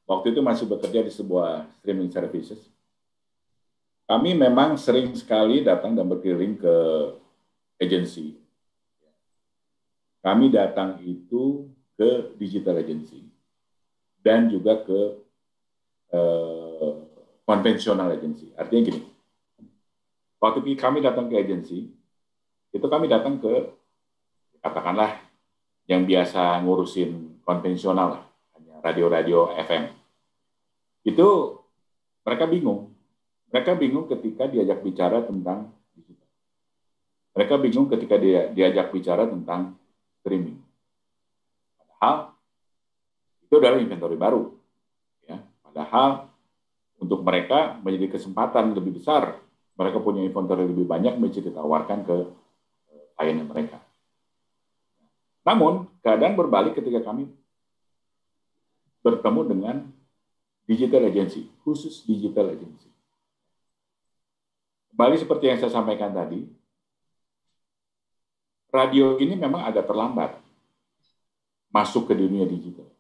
waktu itu masih bekerja di sebuah streaming services, kami memang sering sekali datang dan berkeliling ke agensi. Kami datang itu ke digital agency dan juga ke konvensional agency. Artinya gini, waktu kami datang ke agensi, itu kami datang ke, katakanlah, yang biasa ngurusin konvensional lah, hanya radio-radio FM. Itu mereka bingung. Mereka bingung ketika diajak bicara tentang digital. Mereka bingung ketika diajak bicara tentang streaming. Padahal itu adalah inventory baru. Ya. Padahal untuk mereka menjadi kesempatan lebih besar. Mereka punya inventory lebih banyak, bisa ditawarkan ke kliennya mereka. Namun, keadaan berbalik ketika kami bertemu dengan digital agency, khusus digital agency. Kembali seperti yang saya sampaikan tadi, radio ini memang agak terlambat masuk ke dunia digital.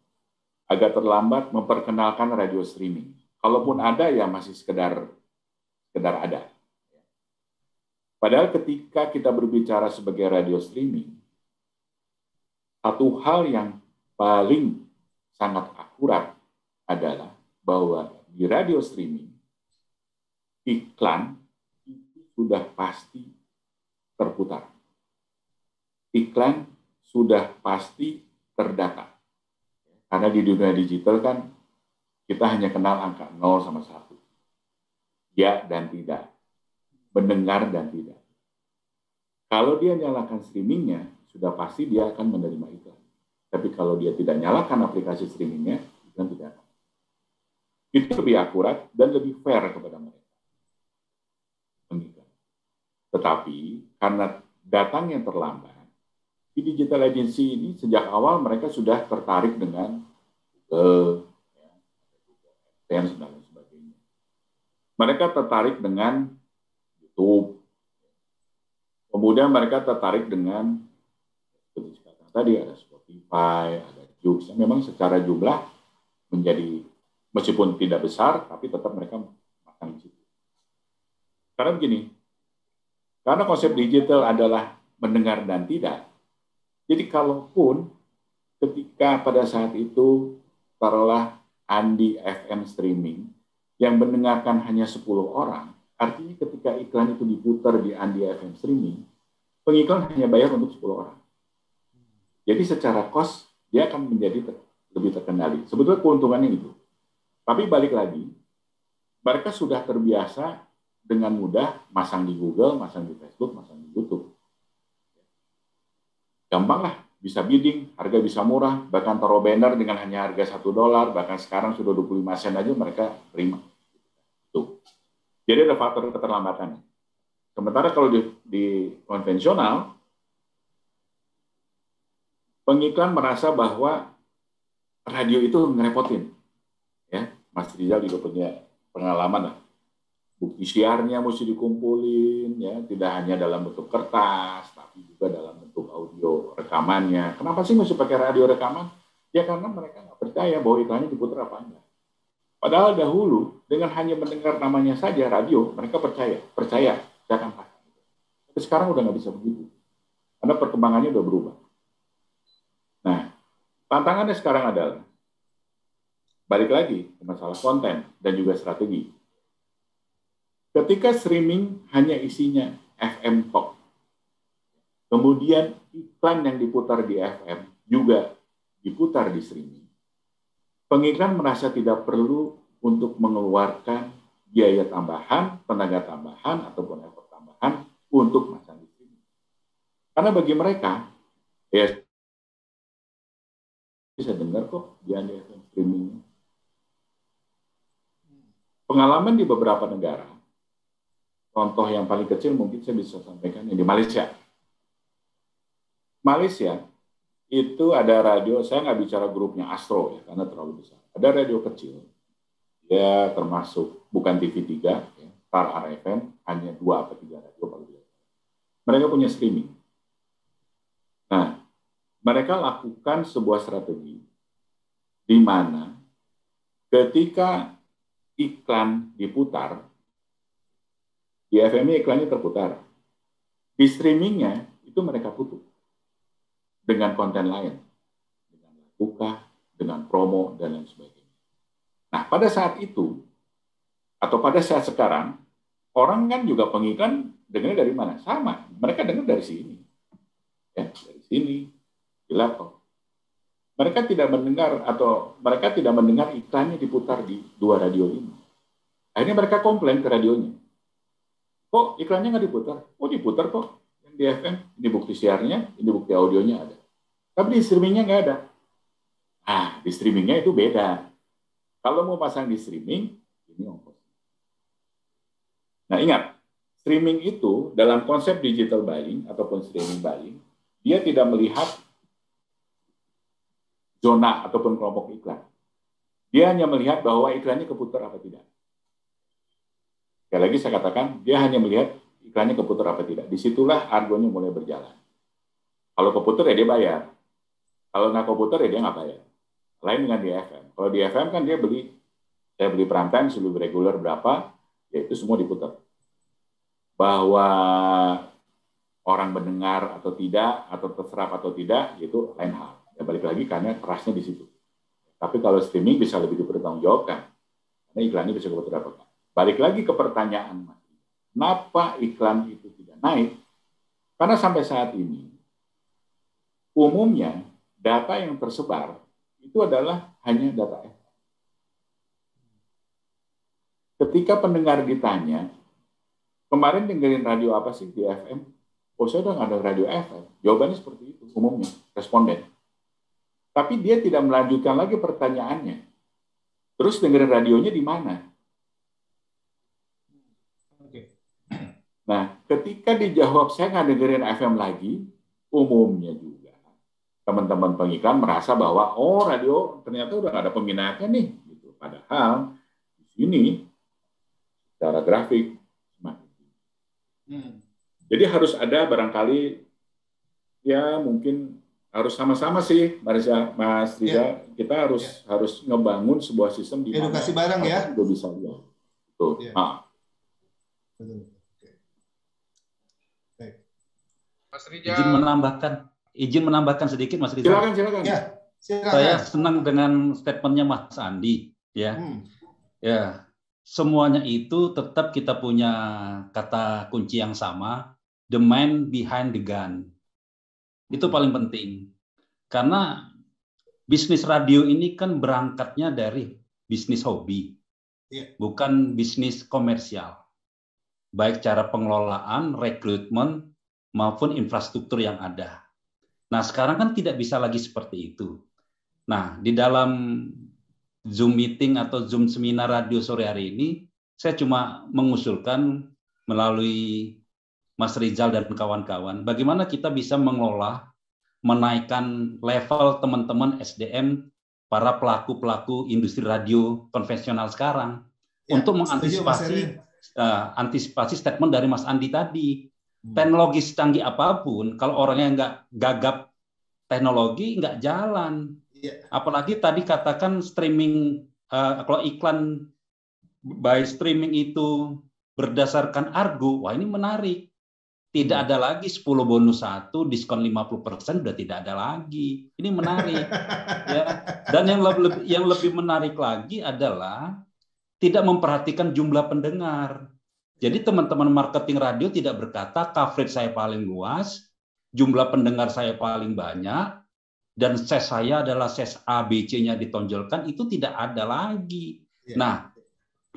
Agak terlambat memperkenalkan radio streaming. Kalaupun ada, ya masih sekedar ada. Padahal ketika kita berbicara sebagai radio streaming, satu hal yang paling sangat akurat adalah bahwa di radio streaming, iklan sudah pasti terputar. Iklan sudah pasti terdata. Karena di dunia digital kan kita hanya kenal angka 0 sama 1. Ya dan tidak. Mendengar dan tidak. Kalau dia nyalakan streamingnya, sudah pasti dia akan menerima iklan. Tapi kalau dia tidak nyalakan aplikasi streamingnya, iklan tidak akan. Itu lebih akurat dan lebih fair kepada mereka. Tetapi karena datangnya terlambat, di digital agency ini sejak awal mereka sudah tertarik dengan AdSense dan lain sebagainya. Mereka tertarik dengan YouTube. Kemudian mereka tertarik dengan seperti tadi ada Spotify, ada Joox. Memang secara jumlah menjadi meskipun tidak besar, tapi tetap mereka makan di situ. Karena begini, karena konsep digital adalah mendengar dan tidak. Jadi kalaupun ketika pada saat itu taruhlah Andi FM streaming yang mendengarkan hanya 10 orang, artinya ketika iklan itu diputar di Andi FM streaming, pengiklan hanya bayar untuk 10 orang. Jadi secara cost dia akan menjadi lebih terkendali. Sebetulnya keuntungannya itu. Tapi balik lagi, mereka sudah terbiasa dengan mudah masang di Google, masang di Facebook, masang di YouTube. Gampang lah, bisa bidding, harga bisa murah, bahkan taruh banner dengan hanya harga $1, bahkan sekarang sudah 25 sen aja mereka terima. Tuh. Jadi ada faktor keterlambatan. Sementara kalau di konvensional, pengiklan merasa bahwa radio itu ngerepotin. Ya, Mas Rizal juga punya pengalaman lah. Bukti siarnya mesti dikumpulin, ya, tidak hanya dalam bentuk kertas, tapi juga dalam bentuk audio rekamannya. Kenapa sih mesti pakai radio rekaman? Ya karena mereka nggak percaya bahwa iklannya diputar apa enggak. Padahal dahulu dengan hanya mendengar namanya saja radio, mereka percaya, saya akan pakai. Tapi sekarang udah nggak bisa begitu, karena perkembangannya udah berubah. Nah, tantangannya sekarang adalah balik lagi ke masalah konten dan juga strategi. Ketika streaming hanya isinya FM talk, kemudian iklan yang diputar di FM juga diputar di streaming, pengiklan merasa tidak perlu untuk mengeluarkan biaya tambahan, tenaga tambahan, ataupun effort tambahan untuk masang di streaming. Karena bagi mereka, ya bisa dengar kok di FM streaming. Pengalaman di beberapa negara, contoh yang paling kecil mungkin saya bisa sampaikan yang di Malaysia. Malaysia itu ada radio, saya nggak bicara grupnya Astro ya, karena terlalu besar. Ada radio kecil, ya termasuk bukan TV3, ya, Star RFM, hanya 2 atau 3 radio kalau biasa. Mereka punya streaming. Nah, mereka lakukan sebuah strategi di mana ketika iklan diputar, di FM iklannya terputar. Di streamingnya itu mereka tutup dengan konten lain, dengan buka, dengan promo dan lain sebagainya. Nah, pada saat itu atau pada saat sekarang, orang kan juga pengiklan dengarnya dari mana? Sama, mereka dengar dari sini, ya, dari sini di laptop. Mereka tidak mendengar atau mereka tidak mendengar iklannya diputar di 2 radio ini. Akhirnya mereka komplain ke radionya. Kok iklannya nggak diputar? Oh diputar kok. Yang di FM, ini bukti siarnya, ini bukti audionya ada. Tapi di streamingnya nggak ada. Nah, di streamingnya itu beda. Kalau mau pasang di streaming, ini ongkos. Nah ingat, streaming itu dalam konsep digital buying ataupun streaming buying, dia tidak melihat zona ataupun kelompok iklan. Dia hanya melihat bahwa iklannya keputar apa tidak. Sekali lagi saya katakan, dia hanya melihat iklannya keputar apa tidak. Disitulah argonya mulai berjalan. Kalau keputar ya dia bayar. Kalau nggak keputar ya dia nggak bayar. Lain dengan di FM. Kalau di FM kan dia saya beli prime time, saya beli regular berapa, ya itu semua diputar. Bahwa orang mendengar atau tidak, atau terserap atau tidak, itu lain hal. Ya balik lagi karena kerasnya di situ. Tapi kalau streaming bisa lebih dipertanggungjawabkan. Karena iklannya bisa keputar apa. Balik lagi ke pertanyaan, Mas. Kenapa iklan itu tidak naik? Karena sampai saat ini, umumnya data yang tersebar itu adalah hanya data FM. Ketika pendengar ditanya, kemarin dengerin radio apa sih di FM? Oh, saya udah nggak ada radio FM. Jawabannya seperti itu, umumnya, responden. Tapi dia tidak melanjutkan lagi pertanyaannya. Terus dengerin radionya di mana? Nah, ketika dijawab saya nggak dengerin FM lagi, umumnya juga teman-teman pengiklan merasa bahwa radio ternyata udah nggak ada peminatnya nih. Gitu. Padahal di sini secara grafik semakin tinggi. Jadi harus ada barangkali ya mungkin harus sama-sama sih, Mas Riza, kita harus ngebangun sebuah sistem di mana edukasi bareng ya. Juga bisa lihat. Tuh. Mas Riza. Izin menambahkan sedikit, Mas Riza. Silakan. Ya, silakan. Saya senang dengan statementnya Mas Andi, ya. Ya, semuanya itu tetap kita punya kata kunci yang sama, the man behind the gun. Itu paling penting. Karena bisnis radio ini kan berangkatnya dari bisnis hobi, bukan bisnis komersial. Baik cara pengelolaan, rekrutmen, maupun infrastruktur yang ada. Nah, sekarang kan tidak bisa lagi seperti itu. Nah, di dalam Zoom meeting atau Zoom seminar radio sore hari ini, saya cuma mengusulkan melalui Mas Rizal dan kawan-kawan, bagaimana kita bisa mengelola, menaikkan level teman-teman SDM, para pelaku-pelaku industri radio konvensional sekarang, untuk mengantisipasi antisipasi statement dari Mas Andi tadi. Teknologi secanggih apapun, kalau orangnya nggak gagap teknologi, nggak jalan. Apalagi tadi katakan streaming, kalau iklan by streaming itu berdasarkan Argo, wah ini menarik. Tidak ada lagi 10 bonus 1, diskon 50%, sudah tidak ada lagi. Ini menarik. Ya. Dan yang lebih menarik lagi adalah tidak memperhatikan jumlah pendengar. Jadi teman-teman marketing radio tidak berkata coverage saya paling luas, jumlah pendengar saya paling banyak, dan ses saya adalah ses A, B, C-nya ditonjolkan, itu tidak ada lagi. Nah,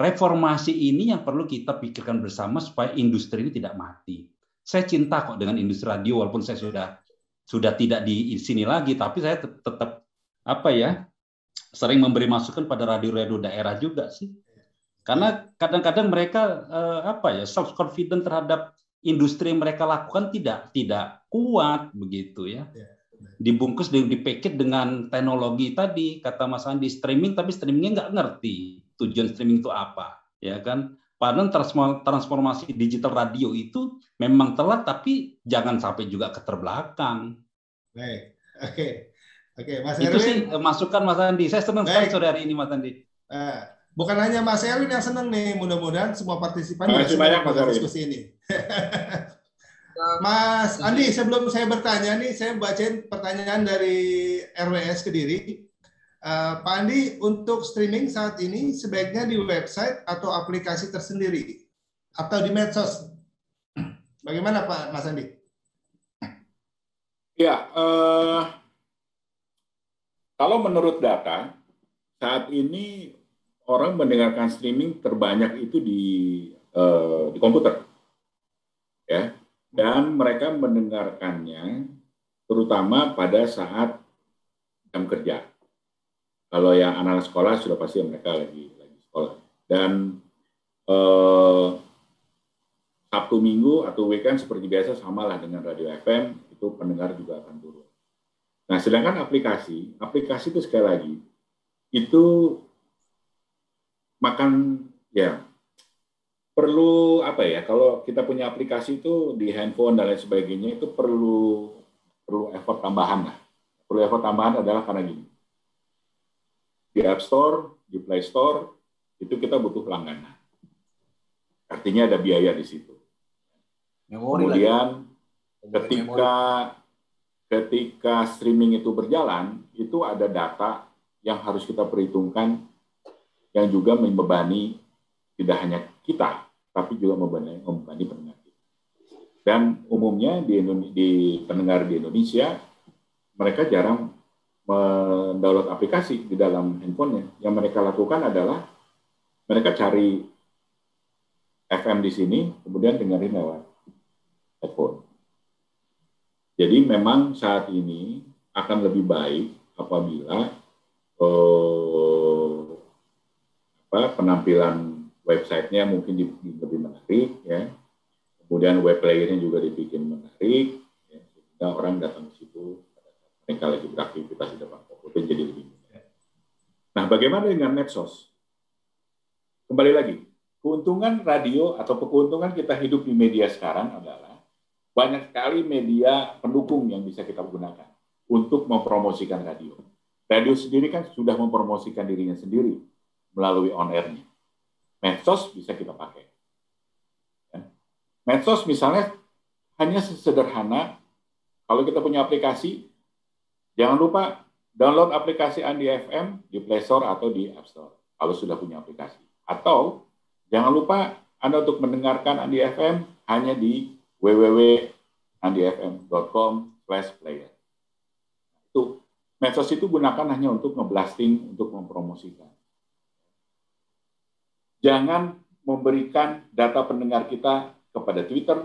reformasi ini yang perlu kita pikirkan bersama supaya industri ini tidak mati. Saya cinta kok dengan industri radio, walaupun saya sudah tidak di sini lagi, tapi saya tetap sering memberi masukan pada radio-radio daerah juga sih. Karena kadang-kadang mereka self confident terhadap industri yang mereka lakukan tidak kuat begitu ya. Dibungkus dipaket dengan teknologi tadi kata Mas Andi, streaming, tapi streamingnya nggak ngerti tujuan streaming itu apa, ya kan? Padahal transformasi digital radio itu memang telat, tapi jangan sampai juga keterbelakang. Baik, oke, Mas Erwin. Itu sih masukan Mas Andi. Saya senang sekali sore hari ini Mas Andi. Bukan hanya Mas Erwin yang senang nih, mudah-mudahan semua partisipan juga senang pada diskusi ini. Mas Andi, sebelum saya bertanya nih, saya bacain pertanyaan dari RWS Kediri. Pak Andi, untuk streaming saat ini sebaiknya di website atau aplikasi tersendiri atau di medsos? Bagaimana Pak Mas Andi? Ya, kalau menurut data saat ini orang mendengarkan streaming terbanyak itu di komputer, ya, dan mereka mendengarkannya terutama pada saat jam kerja. Kalau yang anak sekolah sudah pasti mereka lagi sekolah. Dan Sabtu Minggu atau weekend seperti biasa samalah dengan radio FM, itu pendengar juga akan turun. Nah, sedangkan aplikasi itu sekali lagi itu perlu kalau kita punya aplikasi itu di handphone dan lain sebagainya itu perlu effort tambahan lah. Perlu effort tambahan adalah karena gini. Di App Store, di Play Store itu kita butuh langganan. Artinya ada biaya di situ. Kemudian ketika streaming itu berjalan, itu ada data yang harus kita perhitungkan yang juga membebani tidak hanya kita, tapi juga membebani pendengar kita. Dan umumnya di pendengar di Indonesia, mereka jarang mendownload aplikasi di dalam handphonenya. Yang mereka lakukan adalah mereka cari FM di sini, kemudian dengerin lewat headphone. Jadi memang saat ini akan lebih baik apabila penampilan websitenya mungkin lebih menarik, ya. Kemudian web playernya juga dibikin menarik, ya, sehingga orang datang ke situ mereka lagi beraktivitas di depan komputer jadi lebih mudah. Nah, bagaimana dengan medsos? Kembali lagi, keuntungan radio atau keuntungan kita hidup di media sekarang adalah banyak sekali media pendukung yang bisa kita gunakan untuk mempromosikan radio. Radio sendiri kan sudah mempromosikan dirinya sendiri melalui on-air-nya. Medsos bisa kita pakai. Ya. Medsos misalnya hanya sesederhana, kalau kita punya aplikasi, jangan lupa download aplikasi Andi FM di Play Store atau di App Store, kalau sudah punya aplikasi. Atau jangan lupa Anda untuk mendengarkan Andi FM hanya di www.andifm.com/player. Itu medsos itu gunakan hanya untuk ngeblasting, untuk mempromosikan. Jangan memberikan data pendengar kita kepada Twitter,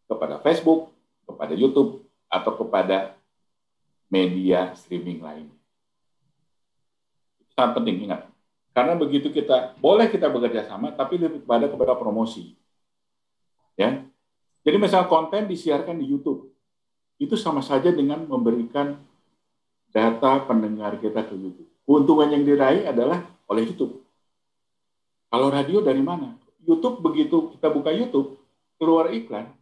kepada Facebook, kepada YouTube, atau kepada media streaming lain. Sangat penting, ingat. Karena begitu boleh kita bekerja sama, tapi lebih kepada promosi. Ya. Jadi misal konten disiarkan di YouTube, itu sama saja dengan memberikan data pendengar kita ke YouTube. Keuntungan yang diraih adalah oleh YouTube. Kalau radio dari mana? YouTube, begitu kita buka YouTube, keluar iklan,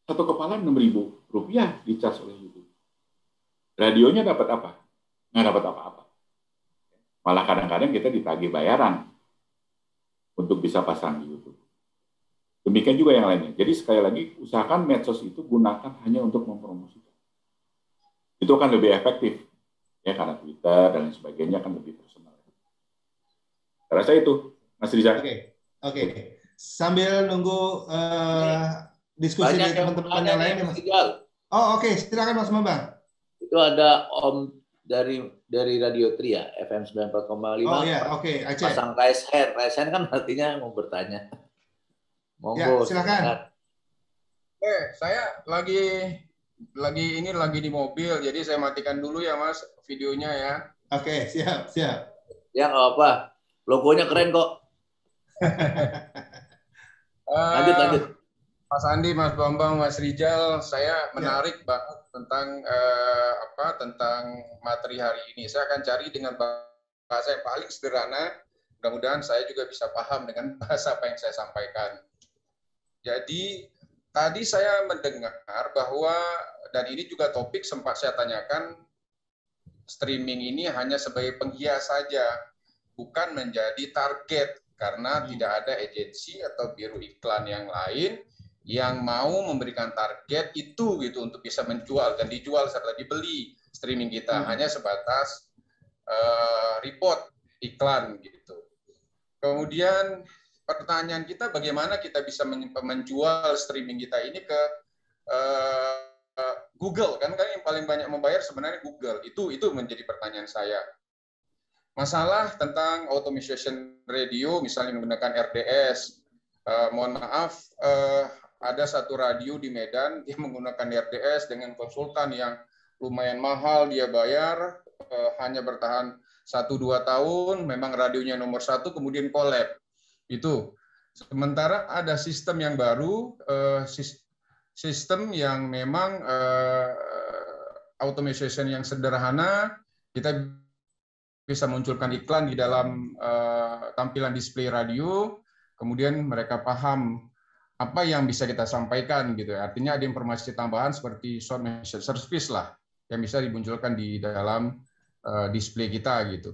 satu kepala Rp6.000 di-charge oleh YouTube. Radionya dapat apa? Nggak dapat apa-apa. Malah kadang-kadang kita ditagih bayaran untuk bisa pasang di YouTube. Demikian juga yang lainnya. Jadi sekali lagi, usahakan medsos itu gunakan hanya untuk mempromosikan. Itu akan lebih efektif. Ya, karena Twitter dan lain sebagainya akan lebih personal. Saya rasa itu, Mas Rizal. Oke. Sambil nunggu diskusi dari teman-teman yang lain, Mas. Oh, oke. Silakan Mas Bambang. Itu ada Om dari Radio Tri ya, FM 94,5. Oh iya, oke. Aceh. Pasang raise hand. Raise hand kan artinya mau bertanya. Ya, Monggo. silakan. Saya lagi di mobil, jadi saya matikan dulu ya Mas videonya ya. Oke, siap. Ya nggak apa, logonya keren kok. Lanjut. Mas Andi, Mas Bambang, Mas Rijal, saya menarik banget tentang materi hari ini. Saya akan cari dengan bahasa yang paling sederhana. Mudah-mudahan saya juga bisa paham dengan bahasa apa yang saya sampaikan. Jadi tadi saya mendengar bahwa, dan ini juga topik sempat saya tanyakan, streaming ini hanya sebagai penghias saja, bukan menjadi target, karena tidak ada agensi atau biro iklan yang lain yang mau memberikan target itu gitu untuk bisa menjual dan dijual serta dibeli streaming kita, hanya sebatas report iklan gitu. Kemudian pertanyaan kita, bagaimana kita bisa menjual streaming kita ini ke Google, kan yang paling banyak membayar sebenarnya Google. Itu menjadi pertanyaan saya. Masalah tentang automation radio, misalnya menggunakan RDS. Mohon maaf, ada satu radio di Medan, dia menggunakan RDS dengan konsultan yang lumayan mahal, dia bayar, hanya bertahan 1-2 tahun, memang radionya nomor 1, kemudian collab. Itu. Sementara ada sistem yang baru, sistem yang memang automation yang sederhana, kita bisa munculkan iklan di dalam tampilan display radio, kemudian mereka paham apa yang bisa kita sampaikan gitu. Artinya ada informasi tambahan seperti short message service lah yang bisa dimunculkan di dalam display kita gitu.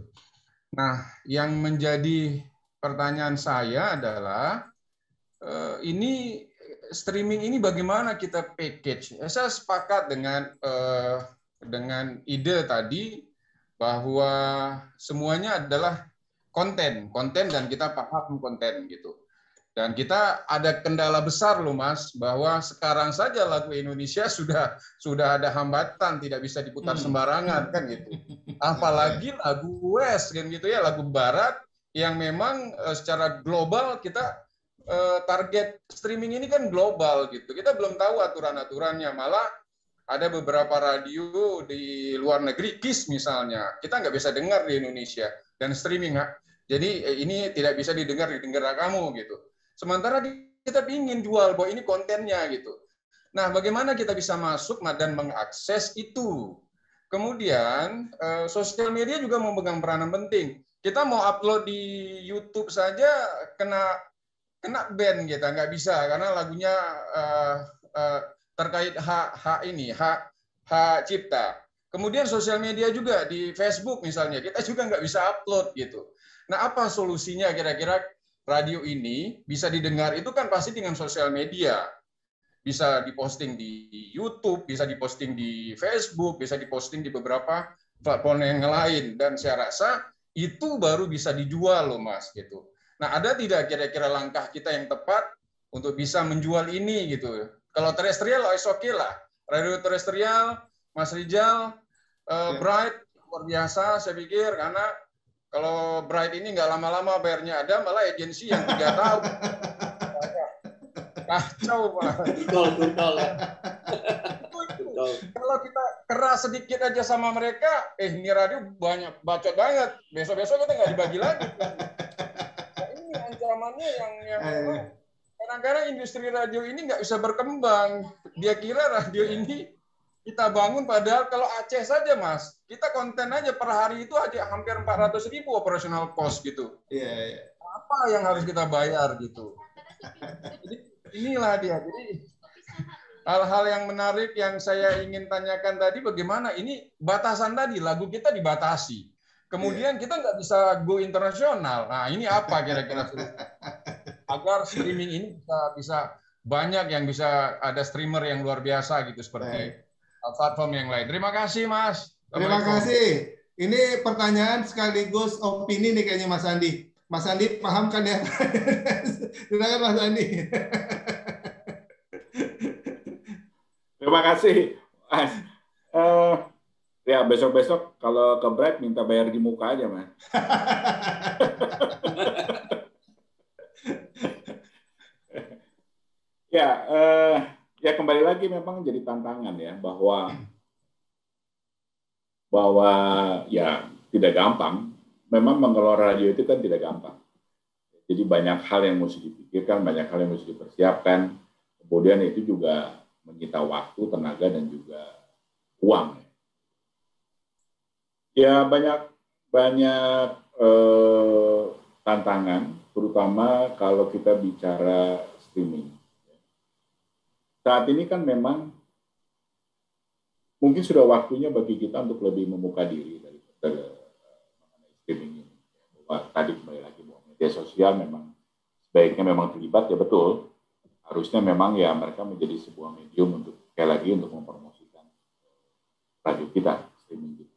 Nah, yang menjadi pertanyaan saya adalah ini streaming ini bagaimana kita package? Saya sepakat dengan ide tadi bahwa semuanya adalah konten dan kita paham konten gitu. Dan kita ada kendala besar loh Mas, bahwa sekarang saja lagu Indonesia sudah ada hambatan, tidak bisa diputar sembarangan kan gitu. Apalagi lagu West kan gitu ya, lagu Barat yang memang secara global kita target streaming ini kan global gitu. Kita belum tahu aturan-aturannya, malah ada beberapa radio di luar negeri, KIS misalnya, kita nggak bisa dengar di Indonesia dan streaming. Jadi ini tidak bisa didengar di negara kamu gitu. Sementara di kita ingin jual bahwa ini kontennya gitu. Nah, bagaimana kita bisa masuk dan mengakses itu? Kemudian sosial media juga memegang peranan penting. Kita mau upload di YouTube saja kena ban kita, nggak bisa karena lagunya terkait hak cipta. Kemudian sosial media juga di Facebook misalnya, kita juga nggak bisa upload gitu. Nah, apa solusinya kira-kira radio ini bisa didengar itu kan pasti dengan sosial media. Bisa diposting di YouTube, bisa diposting di Facebook, bisa diposting di beberapa platform yang lain. Dan saya rasa itu baru bisa dijual loh Mas gitu. Nah, ada tidak kira-kira langkah kita yang tepat untuk bisa menjual ini gitu? Kalau terestrial, is oke lah. Radio terestrial, Mas Rijal, Bright, luar biasa saya pikir, karena kalau Bright ini nggak lama-lama bayarnya ada, malah agensi yang 3 tahun. Kacau, Pak. Betul ya. Kalau kita keras sedikit aja sama mereka, ini radio banyak bacot banget. Besok-besok kita nggak dibagi lagi. Nah, ini ancamannya yang kadang-kadang industri radio ini nggak bisa berkembang. Dia kira radio ini kita bangun, padahal kalau Aceh saja, Mas, kita konten aja per hari itu aja hampir 400.000 operational cost gitu. Iya. Apa yang harus kita bayar gitu. Jadi, inilah dia. Jadi hal-hal yang menarik yang saya ingin tanyakan tadi, bagaimana ini batasan tadi, lagu kita dibatasi. Kemudian kita nggak bisa go internasional. Nah, ini apa kira-kira agar streaming ini bisa banyak yang bisa ada streamer yang luar biasa gitu seperti platform yang lain. Terima kasih, Mas. Terima kasih. Ini pertanyaan sekaligus opini nih kayaknya Mas Andi. Mas Andi paham kan ya? Silakan Mas Andi. Terima kasih, Mas. Ya besok-besok kalau ke Bright minta bayar di muka aja, Mas. Ya kembali lagi memang jadi tantangan ya bahwa ya tidak gampang. Memang mengelola radio itu kan tidak gampang. Jadi banyak hal yang mesti dipikirkan, banyak hal yang mesti dipersiapkan. Kemudian itu juga menyita waktu, tenaga, dan juga uang. Ya banyak tantangan, terutama kalau kita bicara streaming. Saat ini kan memang mungkin sudah waktunya bagi kita untuk lebih membuka diri dari streaming ini. Bahwa tadi kembali lagi bahwa media sosial memang sebaiknya memang terlibat, ya betul. Harusnya memang ya mereka menjadi sebuah medium untuk sekali lagi untuk mempromosikan radio kita, streaming kita.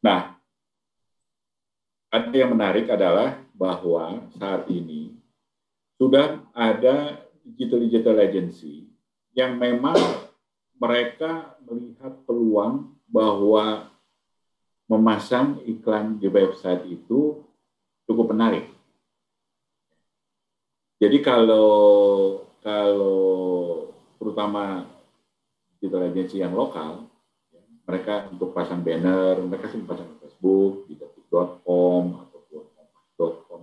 Nah, ada yang menarik adalah bahwa saat ini sudah ada digital agency yang memang mereka melihat peluang bahwa memasang iklan di website itu cukup menarik. Jadi kalau terutama digital agency yang lokal, mereka untuk pasang banner, mereka sering pasang di Facebook, di detik.com ataupun kompas.com.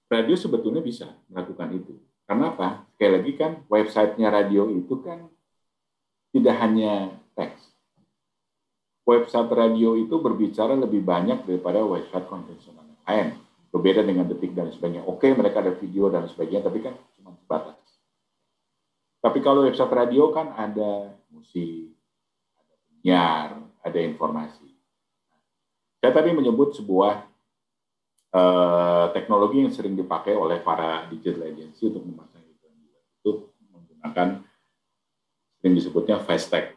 Radio sebetulnya bisa melakukan itu. Karena apa? Sekali lagi kan websitenya radio itu kan tidak hanya teks. Website radio itu berbicara lebih banyak daripada website konvensional yang lain. Berbeda dengan Detik dan sebagainya. Oke, mereka ada video dan sebagainya, tapi kan cuma sebatas. Tapi kalau website radio kan ada musik, ada penyiar, ada informasi. Saya tadi menyebut sebuah teknologi yang sering dipakai oleh para digital agency untuk memasang iklan itu menggunakan yang disebutnya fast tag,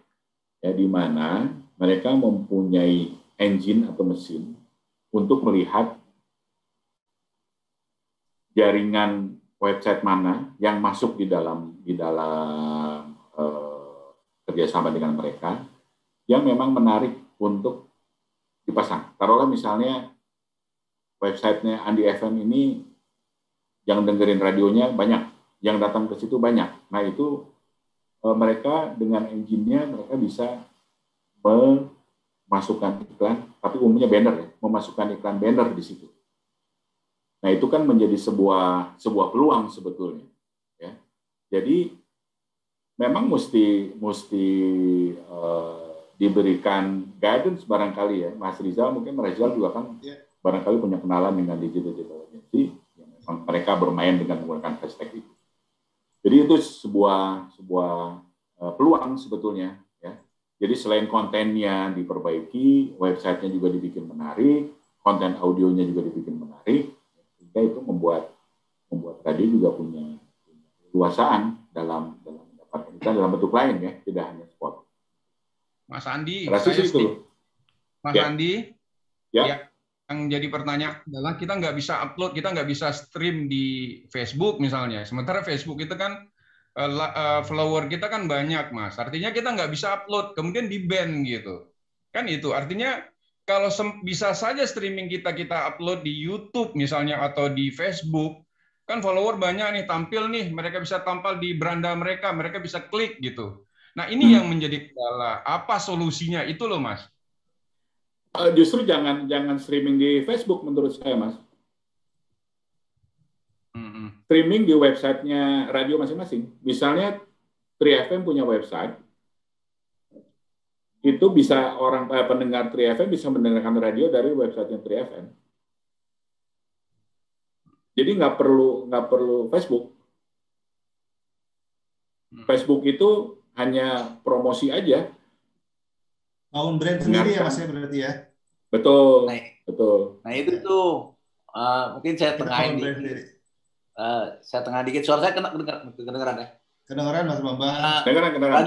ya, di mana mereka mempunyai engine atau mesin untuk melihat jaringan website mana yang masuk di dalam kerjasama dengan mereka yang memang menarik untuk dipasang. Taruhlah misalnya websitenya Andi FM ini yang dengerin radionya banyak, yang datang ke situ banyak. Nah itu mereka dengan engine-nya mereka bisa memasukkan iklan, tapi umumnya banner ya, memasukkan iklan banner di situ. Nah, itu kan menjadi sebuah peluang sebetulnya. Ya. Jadi memang mesti diberikan guidance barangkali ya. Mas Rizal juga kan barangkali punya kenalan dengan digital agency yang memang mereka bermain dengan menggunakan hashtag itu. Jadi itu sebuah peluang sebetulnya ya. Jadi selain kontennya diperbaiki, websitenya juga dibikin menarik, konten audionya juga dibikin menarik, sehingga itu membuat radio juga punya keluasaan dalam mendapatkan ikan dalam bentuk lain ya, tidak hanya spot. Mas Andi, Andi, yang jadi pertanyaan adalah kita nggak bisa upload, kita nggak bisa stream di Facebook misalnya. Sementara Facebook itu kan follower kita kan banyak, Mas. Artinya kita nggak bisa upload, kemudian di-ban gitu. Kan itu artinya kalau bisa saja streaming kita upload di YouTube misalnya atau di Facebook, kan follower banyak nih, tampil nih, mereka bisa tampil di beranda mereka bisa klik gitu. Nah, ini yang menjadi kendala. Apa solusinya itu loh, Mas? Justru jangan streaming di Facebook menurut saya, Mas. Streaming di websitenya radio masing-masing. Misalnya 3FM punya website, itu bisa pendengar 3FM bisa mendengarkan radio dari websitenya 3FM. Jadi nggak perlu Facebook. Facebook itu hanya promosi aja. Bangun brand sendiri ya Mas ya berarti ya. Betul. Nah itu tuh mungkin saya tengahin dikit. Suara saya kedengeran ya? Kedengeran Mas Bambang. Kedengeran.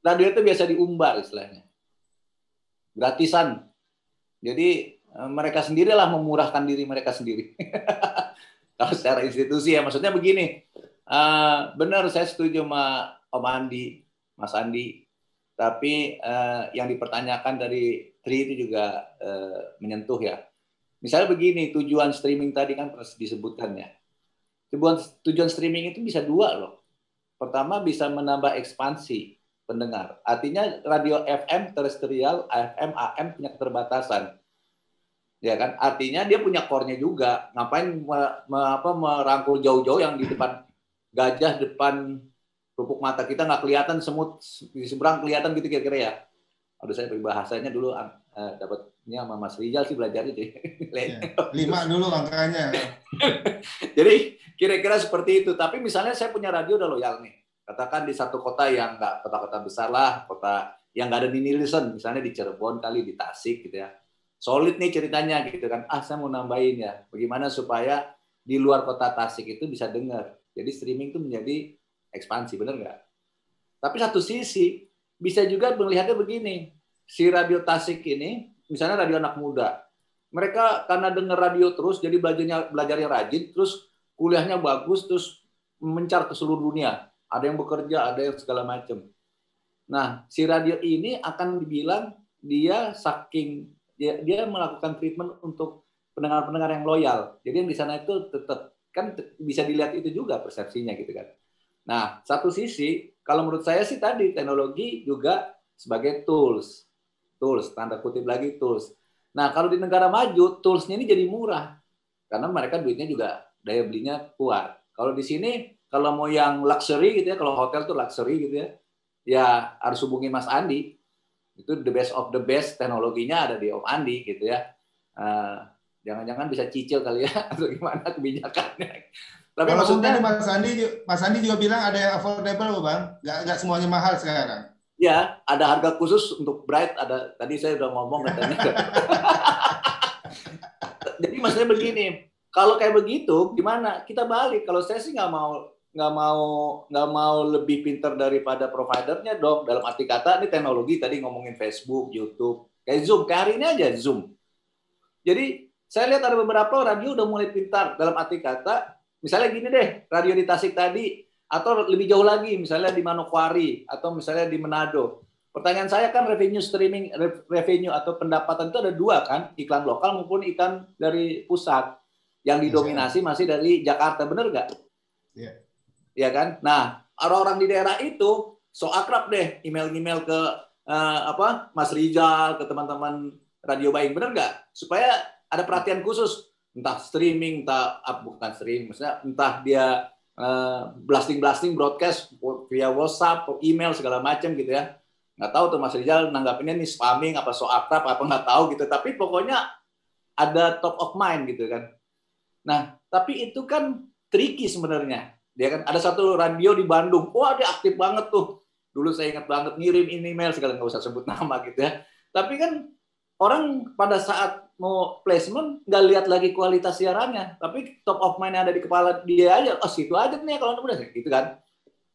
Radio itu biasa diumbar istilahnya. Gratisan. Jadi mereka sendirilah memurahkan diri mereka sendiri. Kalau secara institusi ya, maksudnya begini. Benar saya setuju sama Om Andi, Mas Andi. Tapi yang dipertanyakan dari Tri itu juga menyentuh ya. Misalnya begini, tujuan streaming tadi kan pernah disebutkan ya. Tujuan streaming itu bisa dua loh. Pertama bisa menambah ekspansi pendengar. Artinya radio FM terestrial, FM, AM punya keterbatasan. Ya kan? Artinya dia punya core-nya juga. Ngapain merangkul jauh-jauh yang di depan gajah, depan lubuk mata kita nggak kelihatan, semut di seberang kelihatan gitu kira-kira ya. Aduh saya bahasanya dulu dapatnya sama Mas Rizal sih belajarnya deh. 5 dulu angkanya. Jadi kira-kira seperti itu. Tapi misalnya saya punya radio udah loyal nih. Katakan di satu kota yang nggak kota-kota besar lah, kota yang nggak ada di Nielsen, misalnya di Cirebon kali, di Tasik gitu ya. Solid nih ceritanya gitu kan. Saya mau nambahin ya. Bagaimana supaya di luar kota Tasik itu bisa dengar. Jadi streaming itu menjadi ekspansi, benar nggak? Tapi satu sisi bisa juga melihatnya begini. Si radio Tasik ini, misalnya radio anak muda, mereka karena dengar radio terus, jadi belajarnya rajin, terus kuliahnya bagus, terus mencar ke seluruh dunia. Ada yang bekerja, ada yang segala macam. Nah, si radio ini akan dibilang dia melakukan treatment untuk pendengar-pendengar yang loyal. Jadi yang di sana itu tetap kan bisa dilihat itu juga persepsinya gitu kan. Nah, satu sisi kalau menurut saya sih tadi teknologi juga sebagai tools, tanda kutip lagi tools. Nah, kalau di negara maju toolsnya ini jadi murah karena mereka duitnya juga daya belinya kuat. Kalau di sini kalau mau yang luxury gitu ya, kalau hotel tuh luxury gitu ya, ya harus hubungin Mas Andi. Itu the best of the best, teknologinya ada di Om Andi gitu ya. Jangan-jangan bisa cicil kali ya atau gimana kebijakannya. Tapi maksudnya Mas Andi juga bilang ada yang affordable, Bang. Nggak semuanya mahal sekarang. Ya, ada harga khusus untuk Bright. Ada tadi saya udah ngomong katanya. Jadi maksudnya begini, kalau kayak begitu, gimana? Kita balik. Kalau saya sih nggak mau lebih pintar daripada providernya dong. Dalam arti kata, ini teknologi tadi ngomongin Facebook, YouTube, kayak Zoom. Kayak hari ini aja Zoom. Jadi saya lihat ada beberapa radio udah mulai pintar dalam arti kata. Misalnya gini deh, radio di Tasik tadi, atau lebih jauh lagi, misalnya di Manokwari, atau misalnya di Manado. Pertanyaan saya kan revenue streaming, revenue atau pendapatan itu ada dua kan, iklan lokal maupun iklan dari pusat. Yang didominasi masih dari Jakarta, bener nggak? Iya. Ya kan? Nah, orang-orang di daerah itu so akrab deh, email-email ke Mas Rizal, ke teman-teman Radio Baing, bener nggak? Supaya ada perhatian khusus. entah streaming, bukan streaming, maksudnya entah dia blasting broadcast via WhatsApp, email segala macam gitu ya. Nggak tahu tuh Mas Rizal nanggapinnya nih spamming apa so akrab apa nggak tahu gitu. Tapi pokoknya ada top of mind gitu kan. Nah, tapi itu kan tricky sebenarnya. Dia kan ada satu radio di Bandung, wah dia aktif banget tuh. Dulu saya ingat banget ngirim email segala, nggak usah sebut nama gitu ya. Tapi kan orang pada saat mau placement nggak lihat lagi kualitas siarannya, tapi top of mind ada di kepala dia aja, oh situ aja nih kalau udah gitu kan.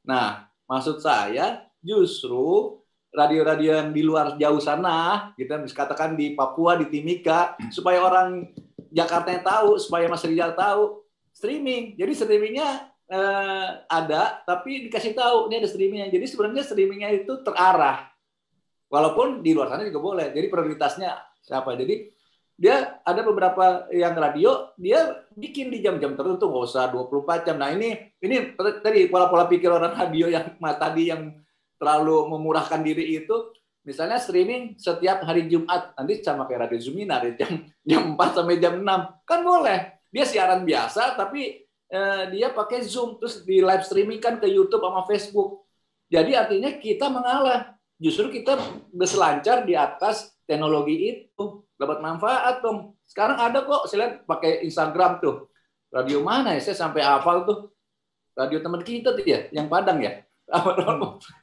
Nah, maksud saya justru radio-radio yang di luar jauh sana, gitu katakan di Papua, di Timika, supaya orang Jakarta yang tahu, supaya Mas Rizal tahu, streaming. Jadi streamingnya ada, tapi dikasih tahu ini ada streamingnya. Jadi sebenarnya streamingnya itu terarah. Walaupun di luar sana juga boleh. Jadi prioritasnya siapa? Jadi dia ada beberapa yang radio dia bikin di jam-jam tertentu, nggak usah 24 jam. Nah ini tadi pola-pola pikir orang radio yang tadi yang terlalu memurahkan diri itu, misalnya streaming setiap hari Jumat, nanti sama kayak Radio Zumina dari jam 4 sampai jam 6 kan boleh. Dia siaran biasa tapi dia pakai Zoom terus di live streaming kan ke YouTube sama Facebook. Jadi artinya kita mengalah. Justru kita berselancar di atas teknologi itu, dapat manfaat dong. Sekarang ada kok, saya lihat pakai Instagram tuh. Radio mana ya? Saya sampai hafal tuh. Radio teman kita tuh ya, yang Padang ya.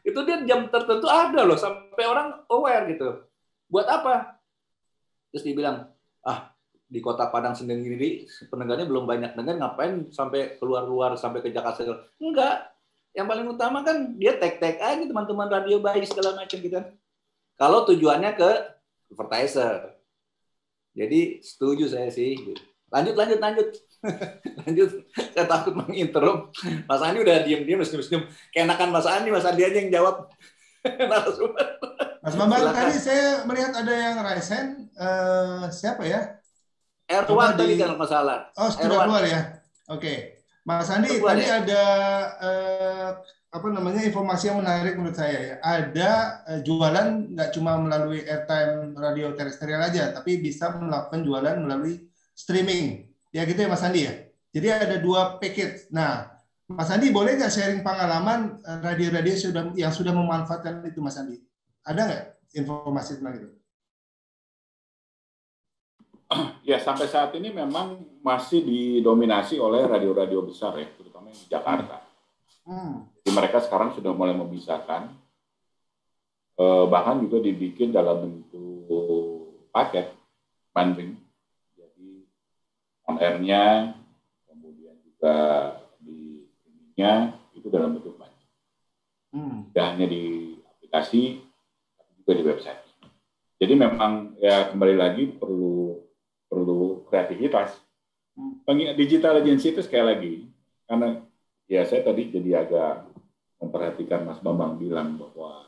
Itu dia jam tertentu ada loh, sampai orang aware gitu. Buat apa? Terus dibilang, di kota Padang sendiri pendengarnya belum banyak dengar, ngapain sampai keluar sampai ke Jakarta? Enggak. Yang paling utama kan dia tag aja teman-teman radio baik segala macam gitu kan. Kalau tujuannya ke advertiser. Jadi setuju saya sih. Lanjut. Lanjut. Saya takut menginterrupt. Mas Andi udah diam-diam, senyum. Keenakan Mas Andi aja yang jawab. Mas Bambang, tadi saya melihat ada yang raise hand. Siapa ya? Erwan tadi kalau nggak salah. Oh, sudah keluar ya? Oke. Mas Andi, tadi ada informasi yang menarik menurut saya ya. Ada jualan nggak cuma melalui airtime radio terestrial aja, tapi bisa melakukan jualan melalui streaming. Ya gitu ya Mas Andi ya. Jadi ada 2 package. Nah, Mas Andi boleh nggak sharing pengalaman radio-radio yang sudah memanfaatkan itu Mas Andi? Ada nggak informasi tentang itu? Ya, sampai saat ini memang masih didominasi oleh radio-radio besar ya, terutama yang di Jakarta. Jadi mereka sekarang sudah mulai memisahkan, bahkan juga dibikin dalam bentuk paket bundling. Jadi on air-nya, kemudian juga di streaming-nya itu dalam bentuk bundling. Tidak hanya di aplikasi, tapi juga di website. Jadi memang ya kembali lagi perlu kreativitas. Digital agency itu sekali lagi, karena ya saya tadi jadi agak memperhatikan Mas Bambang bilang bahwa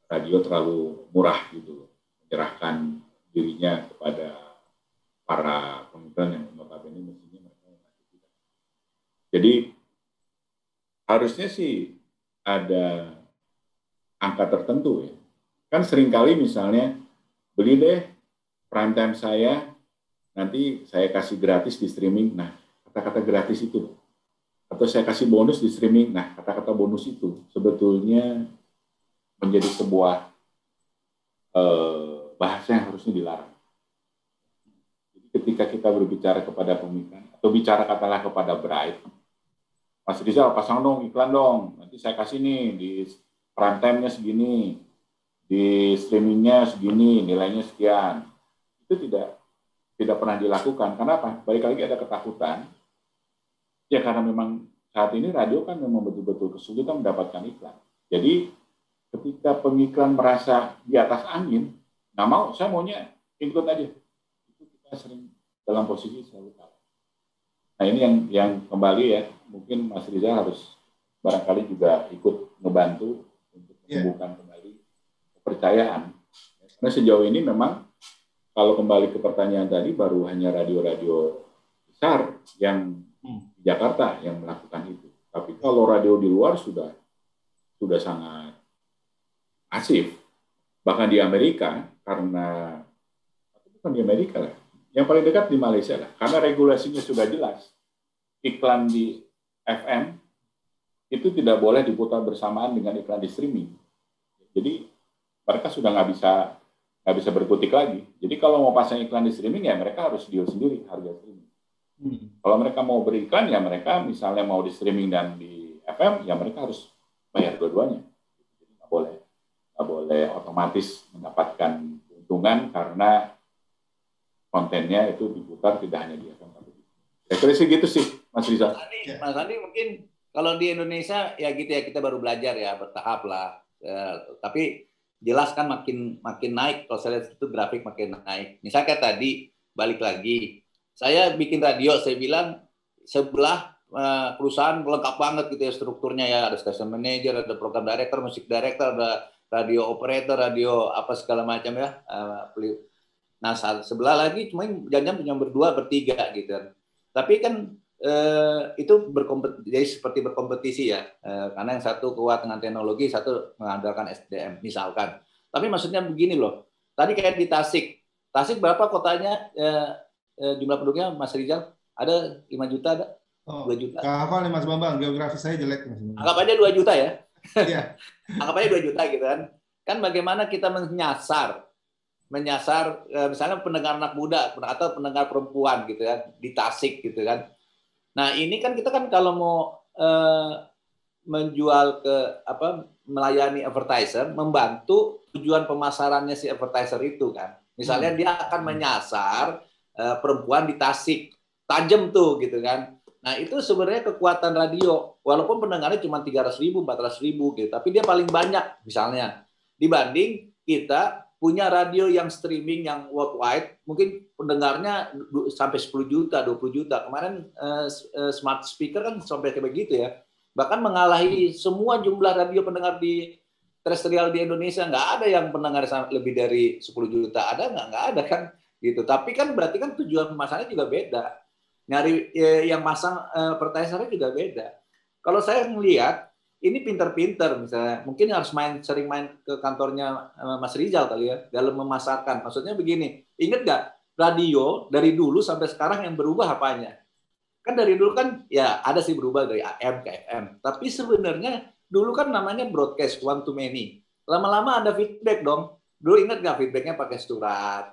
radio terlalu murah gitu, menyerahkan dirinya kepada para pemiklan yang notabene mestinya mereka kreativitas. Jadi harusnya sih ada angka tertentu ya. Kan seringkali misalnya beli deh prime time saya, nanti saya kasih gratis di streaming. Nah, kata-kata gratis itu. Atau saya kasih bonus di streaming. Nah, kata-kata bonus itu sebetulnya menjadi sebuah bahasa yang harusnya dilarang. Jadi ketika kita berbicara kepada pemiklan, atau bicara katalah kepada Bright, Mas Rizal pasang dong iklan dong, nanti saya kasih nih di prime time-nya segini, di streamingnya segini, nilainya sekian. Itu tidak pernah dilakukan. Kenapa? Balik lagi ada ketakutan. Ya karena memang saat ini radio kan memang betul-betul kesulitan mendapatkan iklan. Jadi ketika pengiklan merasa di atas angin, nggak mau, saya maunya ikut aja. Itu kita sering dalam posisi selalu kalah. Nah ini yang kembali ya, mungkin Mas Rizal harus barangkali juga ikut ngebantu untuk menumbuhkan kembali kepercayaan. Karena sejauh ini memang kalau kembali ke pertanyaan tadi, baru hanya radio-radio besar yang di Jakarta yang melakukan itu. Tapi kalau radio di luar sudah sangat masif. Bahkan di Amerika, bukan di Amerika lah, Yang paling dekat di Malaysia lah, karena regulasinya sudah jelas. Iklan di FM itu tidak boleh diputar bersamaan dengan iklan di streaming. Jadi mereka sudah nggak bisa berkutik lagi. Jadi kalau mau pasang iklan di streaming ya mereka harus deal sendiri harga streaming. Kalau mereka mau beriklan ya mereka misalnya mau di streaming dan di FM ya mereka harus bayar dua-duanya. Jadi nggak boleh otomatis mendapatkan keuntungan karena kontennya itu diputar tidak hanya di FM tapi kira-kira sih gitu sih Mas Rizal. Mas Andi mungkin kalau di Indonesia ya gitu ya, kita baru belajar ya, bertahap lah. Tapi jelas kan makin naik, kalau saya lihat itu grafik makin naik. Misalnya kayak tadi balik lagi, saya bikin radio, saya bilang sebelah perusahaan lengkap banget gitu ya strukturnya ya, ada station manager, ada program director, music director, ada radio operator, radio apa segala macam ya. Nah sebelah lagi cuma jangan punya berdua bertiga gitu. Tapi kan itu jadi seperti berkompetisi ya, karena yang satu kuat dengan teknologi, satu mengandalkan SDM misalkan. Tapi maksudnya begini loh, tadi kayak di Tasik berapa kotanya, jumlah penduduknya Mas Rizal? Ada 5 juta, ada 2 juta? Nggak hafal nih Mas Bambang, geografi saya jelek. Anggap aja 2 juta ya. Iya. Anggap aja 2 juta gitu kan. Kan bagaimana kita menyasar misalnya pendengar anak muda atau pendengar perempuan gitu kan di Tasik gitu kan. Nah ini kan kita kan kalau mau menjual melayani advertiser, membantu tujuan pemasarannya si advertiser itu kan. Misalnya dia akan menyasar perempuan di Tasik, tajam tuh gitu kan. Nah itu sebenarnya kekuatan radio, walaupun pendengarnya cuma 300.000, 400.000 gitu, tapi dia paling banyak misalnya dibanding kita punya radio yang streaming yang worldwide, mungkin pendengarnya sampai 10 juta, 20 juta. Kemarin smart speaker kan sampai kayak begitu ya. Bahkan mengalahi semua jumlah radio pendengar di terestrial di Indonesia. Nggak ada yang pendengar lebih dari 10 juta. Ada nggak? Nggak ada kan. Gitu. Tapi kan berarti kan tujuan pemasarannya juga beda. Nyari yang masang advertisernya juga beda. Kalau saya melihat, ini pinter-pinter misalnya, mungkin harus sering main ke kantornya Mas Rizal kali ya dalam memasarkan. Maksudnya begini, ingat nggak radio dari dulu sampai sekarang yang berubah apanya? Kan dari dulu kan ya ada sih berubah dari AM ke FM. Tapi sebenarnya dulu kan namanya broadcast one to many. Lama-lama ada feedback dong. Dulu ingat nggak feedbacknya pakai surat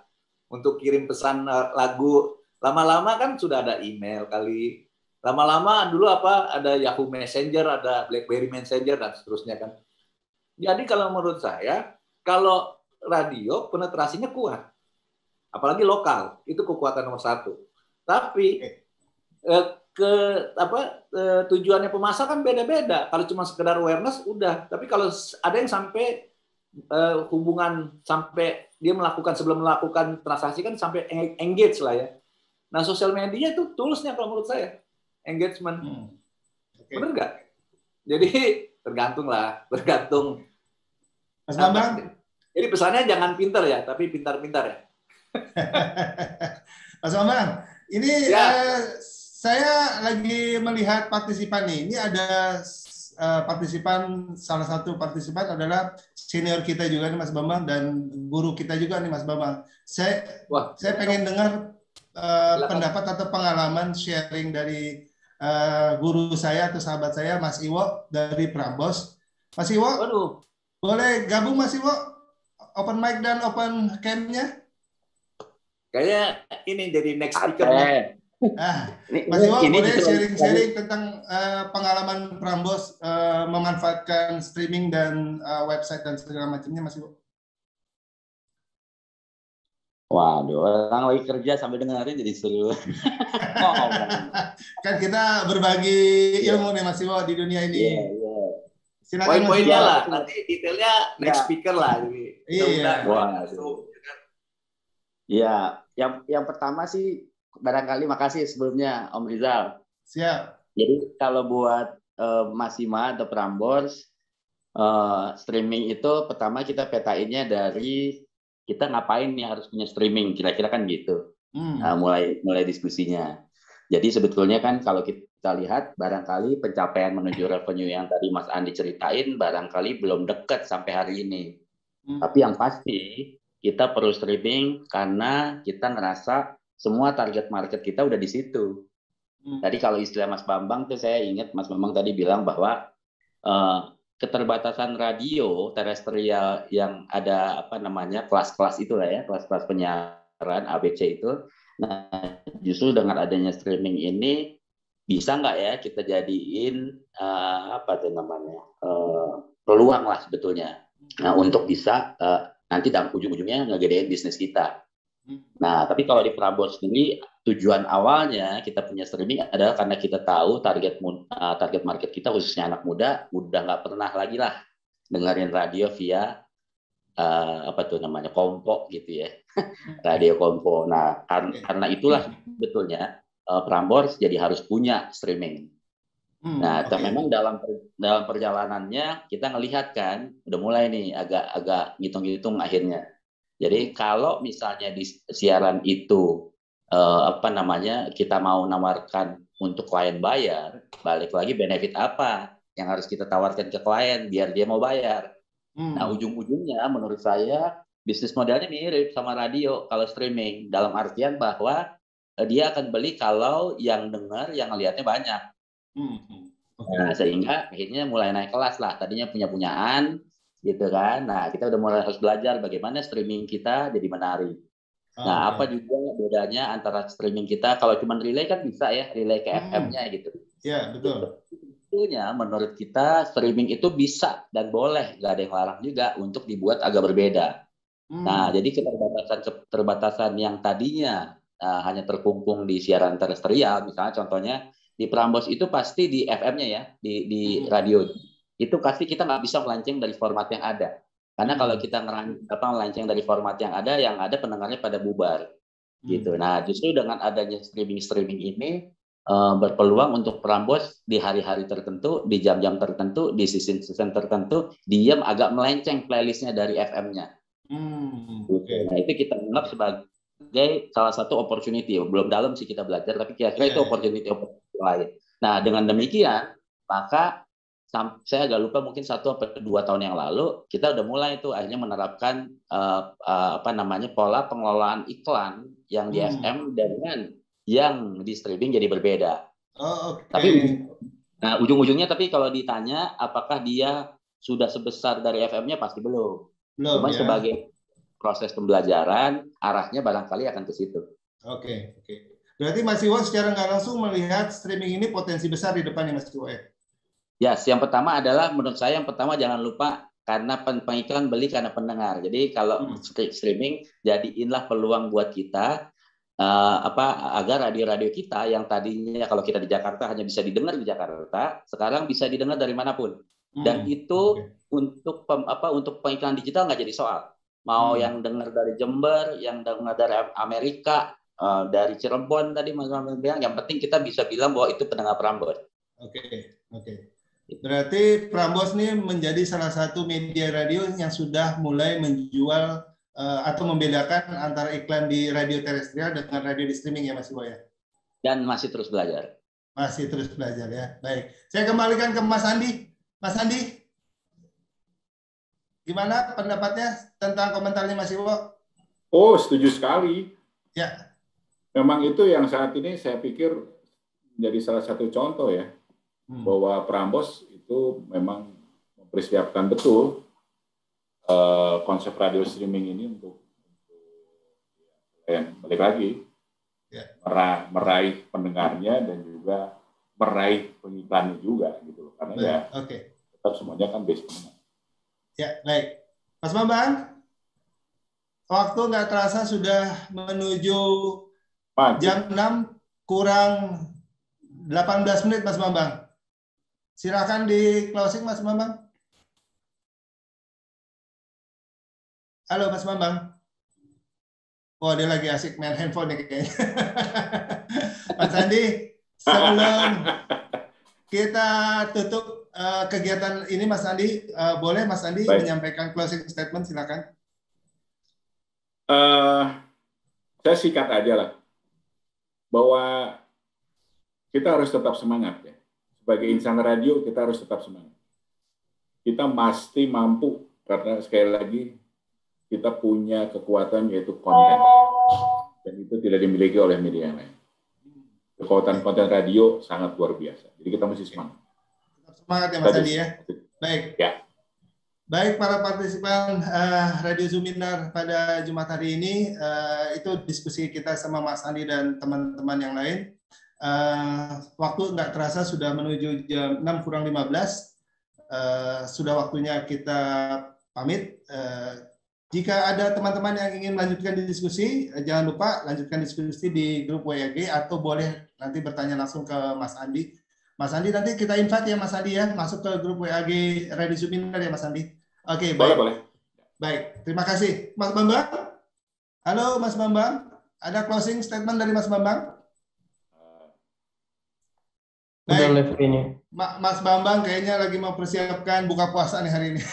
untuk kirim pesan lagu. Lama-lama kan sudah ada email kali. Lama-lama dulu ada Yahoo Messenger, ada BlackBerry Messenger dan seterusnya kan. Jadi kalau menurut saya, kalau radio penetrasinya kuat, apalagi lokal, itu kekuatan nomor 1. Tapi tujuannya pemasar kan beda-beda. Kalau cuma sekedar awareness udah, tapi kalau ada yang sampai hubungan sampai dia sebelum melakukan transaksi kan sampai engage lah ya. Nah sosial media itu toolsnya kalau menurut saya. Engagement, bener nggak? Jadi tergantung. Mas Bambang. Jadi pesannya jangan pinter ya, tapi pintar-pintar ya. Mas Bambang, ini saya lagi melihat partisipan nih. Ini ada salah satu partisipan adalah senior kita juga nih Mas Bambang dan guru kita juga nih Mas Bambang. Saya pengen dengar pendapat atau pengalaman sharing dari guru saya atau sahabat saya Mas Iwo dari Prambos. Mas Iwo, boleh gabung Mas Iwo? Open mic dan open cam-nya? Kayaknya ini jadi next speaker. Mas Iwo boleh sharing-sharing tentang pengalaman Prambos memanfaatkan streaming dan website dan segala macamnya Mas Iwo? Waduh, orang lagi kerja sampai dengerin jadi seru. Kan kita berbagi ilmu nih Mas Iwo di dunia ini. Iya. Silakan poin-poinnya lah, nanti detailnya next speaker lah. Iya, yang pertama sih barangkali makasih sebelumnya Om Rizal. Siap. Jadi kalau buat Mas Ima atau Prambors, streaming itu pertama kita petainnya dari kita ngapain nih harus punya streaming, kira-kira kan gitu. Mulai diskusinya. Jadi sebetulnya kan kalau kita lihat barangkali pencapaian menuju revenue yang tadi Mas Andi ceritain barangkali belum dekat sampai hari ini. Tapi yang pasti kita perlu streaming karena kita ngerasa semua target market kita udah di situ. Tadi kalau istilah Mas Bambang tuh saya ingat Mas Bambang tadi bilang bahwa keterbatasan radio terestrial yang ada apa namanya kelas-kelas itulah ya, kelas-kelas penyiaran ABC itu. Nah, justru dengan adanya streaming ini bisa nggak ya kita jadiin apa tuh namanya peluang lah sebetulnya. Nah, untuk bisa nanti dalam ujung-ujungnya ngegedein bisnis kita. Nah, tapi kalau di Prambors sendiri tujuan awalnya kita punya streaming adalah karena kita tahu target market kita khususnya anak muda udah nggak pernah lagi lah dengerin radio via apa tuh namanya kompo gitu ya, radio kompo. Nah, karena itulah betulnya Prambors jadi harus punya streaming. Nah, memang dalam perjalanannya kita ngelihat kan udah mulai nih agak ngitung-ngitung akhirnya. Jadi kalau misalnya di siaran itu apa namanya kita mau nawarkan untuk klien bayar, balik lagi benefit apa yang harus kita tawarkan ke klien biar dia mau bayar. Nah, ujung-ujungnya menurut saya bisnis modelnya mirip sama radio kalau streaming, dalam artian bahwa dia akan beli kalau yang dengar, yang ngelihatnya banyak. Nah, sehingga akhirnya mulai naik kelas lah. Tadinya punya-punyaan gitu kan. Nah, kita udah mulai harus belajar bagaimana streaming kita jadi menarik. Nah, apa juga bedanya antara streaming kita, kalau cuma relay kan bisa ya, relay ke FM-nya gitu. Iya, betul. Tentunya menurut kita streaming itu bisa dan boleh, nggak ada yang larang juga untuk dibuat agak berbeda. Nah, jadi keterbatasan yang tadinya hanya terkungkung di siaran terestrial, misalnya contohnya di Prambors itu pasti di FM-nya ya, di radio. Itu pasti kita nggak bisa melenceng dari format yang ada. Karena kalau kita melenceng dari format yang ada pendengarnya pada bubar. Gitu. Nah, justru dengan adanya streaming ini berpeluang untuk Prambors di hari-hari tertentu, di jam-jam tertentu, di season tertentu, diam agak melenceng playlistnya dari FM-nya. Nah, itu kita anggap sebagai salah satu opportunity. Belum dalam sih kita belajar, tapi kira-kira itu opportunity lain. Nah, dengan demikian, maka saya agak lupa mungkin 1 atau 2 tahun yang lalu kita udah mulai tuh akhirnya menerapkan apa namanya pola pengelolaan iklan yang di FM dengan yang di streaming jadi berbeda. Tapi nah ujung-ujungnya tapi kalau ditanya apakah dia sudah sebesar dari FM-nya pasti belum. Cuma ya, sebagai proses pembelajaran arahnya barangkali akan ke situ. Oke. Berarti Mas Iwo secara nggak langsung melihat streaming ini potensi besar di depannya Mas Iwo ya? Yes, yang pertama adalah menurut saya jangan lupa karena pengiklan beli karena pendengar. Jadi kalau streaming jadiinlah peluang buat kita agar radio-radio kita yang tadinya kalau kita di Jakarta hanya bisa didengar di Jakarta, sekarang bisa didengar dari manapun. Dan itu untuk pengiklan digital nggak jadi soal. Mau yang dengar dari Jember, yang dengar dari Amerika, dari Cirebon tadi Mas Bambang bilang, yang penting kita bisa bilang bahwa itu pendengar Prambors. Oke. Berarti Prambors ini menjadi salah satu media radio yang sudah mulai menjual atau membedakan antara iklan di radio terestrial dengan radio di streaming ya Mas Iwo ya? Dan masih terus belajar. Masih terus belajar ya. Baik. Saya kembalikan ke Mas Andi. Mas Andi, gimana pendapatnya tentang komentarnya Mas Iwo? Oh, setuju sekali. Ya. Memang itu yang saat ini saya pikir menjadi salah satu contoh ya. Bahwa Prambors itu memang mempersiapkan betul konsep radio streaming ini untuk balik lagi meraih pendengarnya dan juga meraih pengiklannya juga gitu karena tetap semuanya kan base pendengar. Ya baik, Mas Bambang, waktu nggak terasa sudah menuju jam 6 kurang 18 menit Mas Bambang. Silakan di closing Mas Bambang. Halo Mas Bambang. Oh dia lagi asik main handphone nih kayaknya. Mas Andi, sebelum kita tutup kegiatan ini Mas Andi, boleh Mas Andi menyampaikan closing statement silakan. Saya sikat aja lah. Bahwa kita harus tetap semangat ya. Sebagai insan radio kita harus tetap semangat. Kita pasti mampu karena sekali lagi kita punya kekuatan yaitu konten. Dan itu tidak dimiliki oleh media yang lain. Kekuatan konten radio sangat luar biasa. Jadi kita mesti semangat. Semangat ya Mas Andi ya. Baik. Ya. Baik para partisipan Radio Zoominar pada Jumat hari ini, itu diskusi kita sama Mas Andi dan teman-teman yang lain. Waktu nggak terasa sudah menuju jam 6:15. Sudah waktunya kita pamit. Jika ada teman-teman yang ingin melanjutkan diskusi, jangan lupa lanjutkan diskusi di grup WAG atau boleh nanti bertanya langsung ke Mas Andi. Mas Andi nanti kita invite ya Mas Andi ya, masuk ke grup WAG Radio Zoominar ya Mas Andi. Oke, baik. Boleh. Baik, terima kasih. Mas Bambang? Halo Mas Bambang, ada closing statement dari Mas Bambang? Baik. Mas Bambang kayaknya lagi mau persiapkan buka puasa nih hari ini.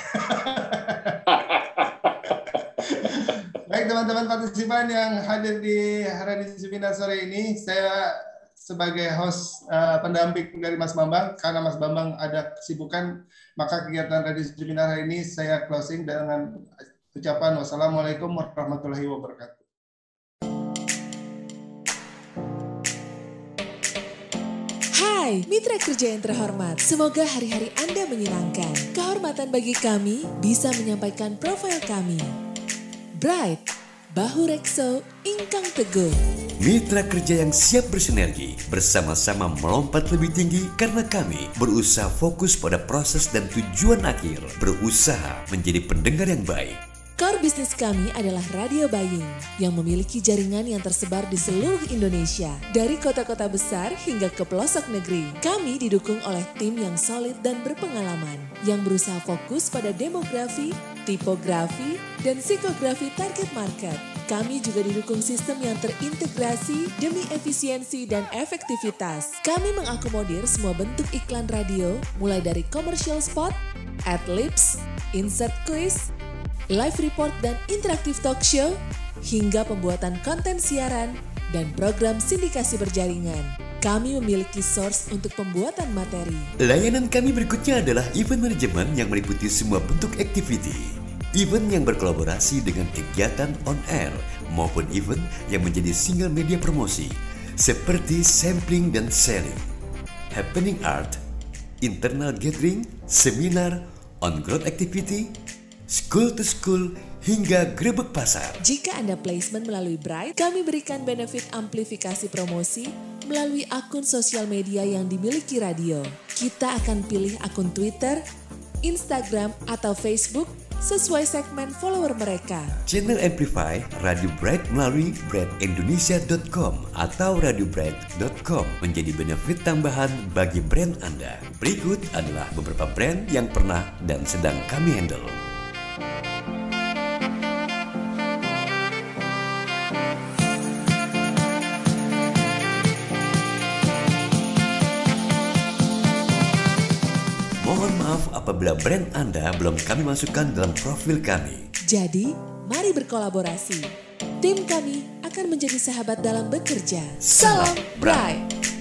Baik teman-teman partisipan yang hadir di Radio Zoominar sore ini, saya sebagai host pendamping dari Mas Bambang, karena Mas Bambang ada kesibukan, maka kegiatan Radio Zoominar hari ini saya closing dengan ucapan wassalamualaikum warahmatullahi wabarakatuh. Hai, mitra kerja yang terhormat. Semoga hari-hari Anda menyenangkan. Kehormatan bagi kami bisa menyampaikan profil kami. Bright, bahu rekso, ingkang teguh. Mitra kerja yang siap bersinergi, bersama-sama melompat lebih tinggi karena kami berusaha fokus pada proses dan tujuan akhir, berusaha menjadi pendengar yang baik. Core bisnis kami adalah Radio Baying yang memiliki jaringan yang tersebar di seluruh Indonesia, dari kota-kota besar hingga ke pelosok negeri. Kami didukung oleh tim yang solid dan berpengalaman, yang berusaha fokus pada demografi, tipografi, dan psikografi target market. Kami juga didukung sistem yang terintegrasi demi efisiensi dan efektivitas. Kami mengakomodir semua bentuk iklan radio, mulai dari commercial spot, ad-libs, insert quiz, live report dan interaktif talk show, hingga pembuatan konten siaran dan program sindikasi berjaringan. Kami memiliki source untuk pembuatan materi. Layanan kami berikutnya adalah event management yang meliputi semua bentuk activity. Event yang berkolaborasi dengan kegiatan on-air maupun event yang menjadi single media promosi seperti sampling dan selling, happening art, internal gathering, seminar, on-ground activity, school to school, hingga grebek pasar. Jika Anda placement melalui Bright, kami berikan benefit amplifikasi promosi melalui akun sosial media yang dimiliki radio. Kita akan pilih akun Twitter, Instagram, atau Facebook sesuai segmen follower mereka. Channel Amplify Radio Bright melalui brightindonesia.com atau radiobright.com menjadi benefit tambahan bagi brand Anda. Berikut adalah beberapa brand yang pernah dan sedang kami handle. Mohon maaf apabila brand Anda belum kami masukkan dalam profil kami. Jadi, mari berkolaborasi. Tim kami akan menjadi sahabat dalam bekerja. Salam Bright!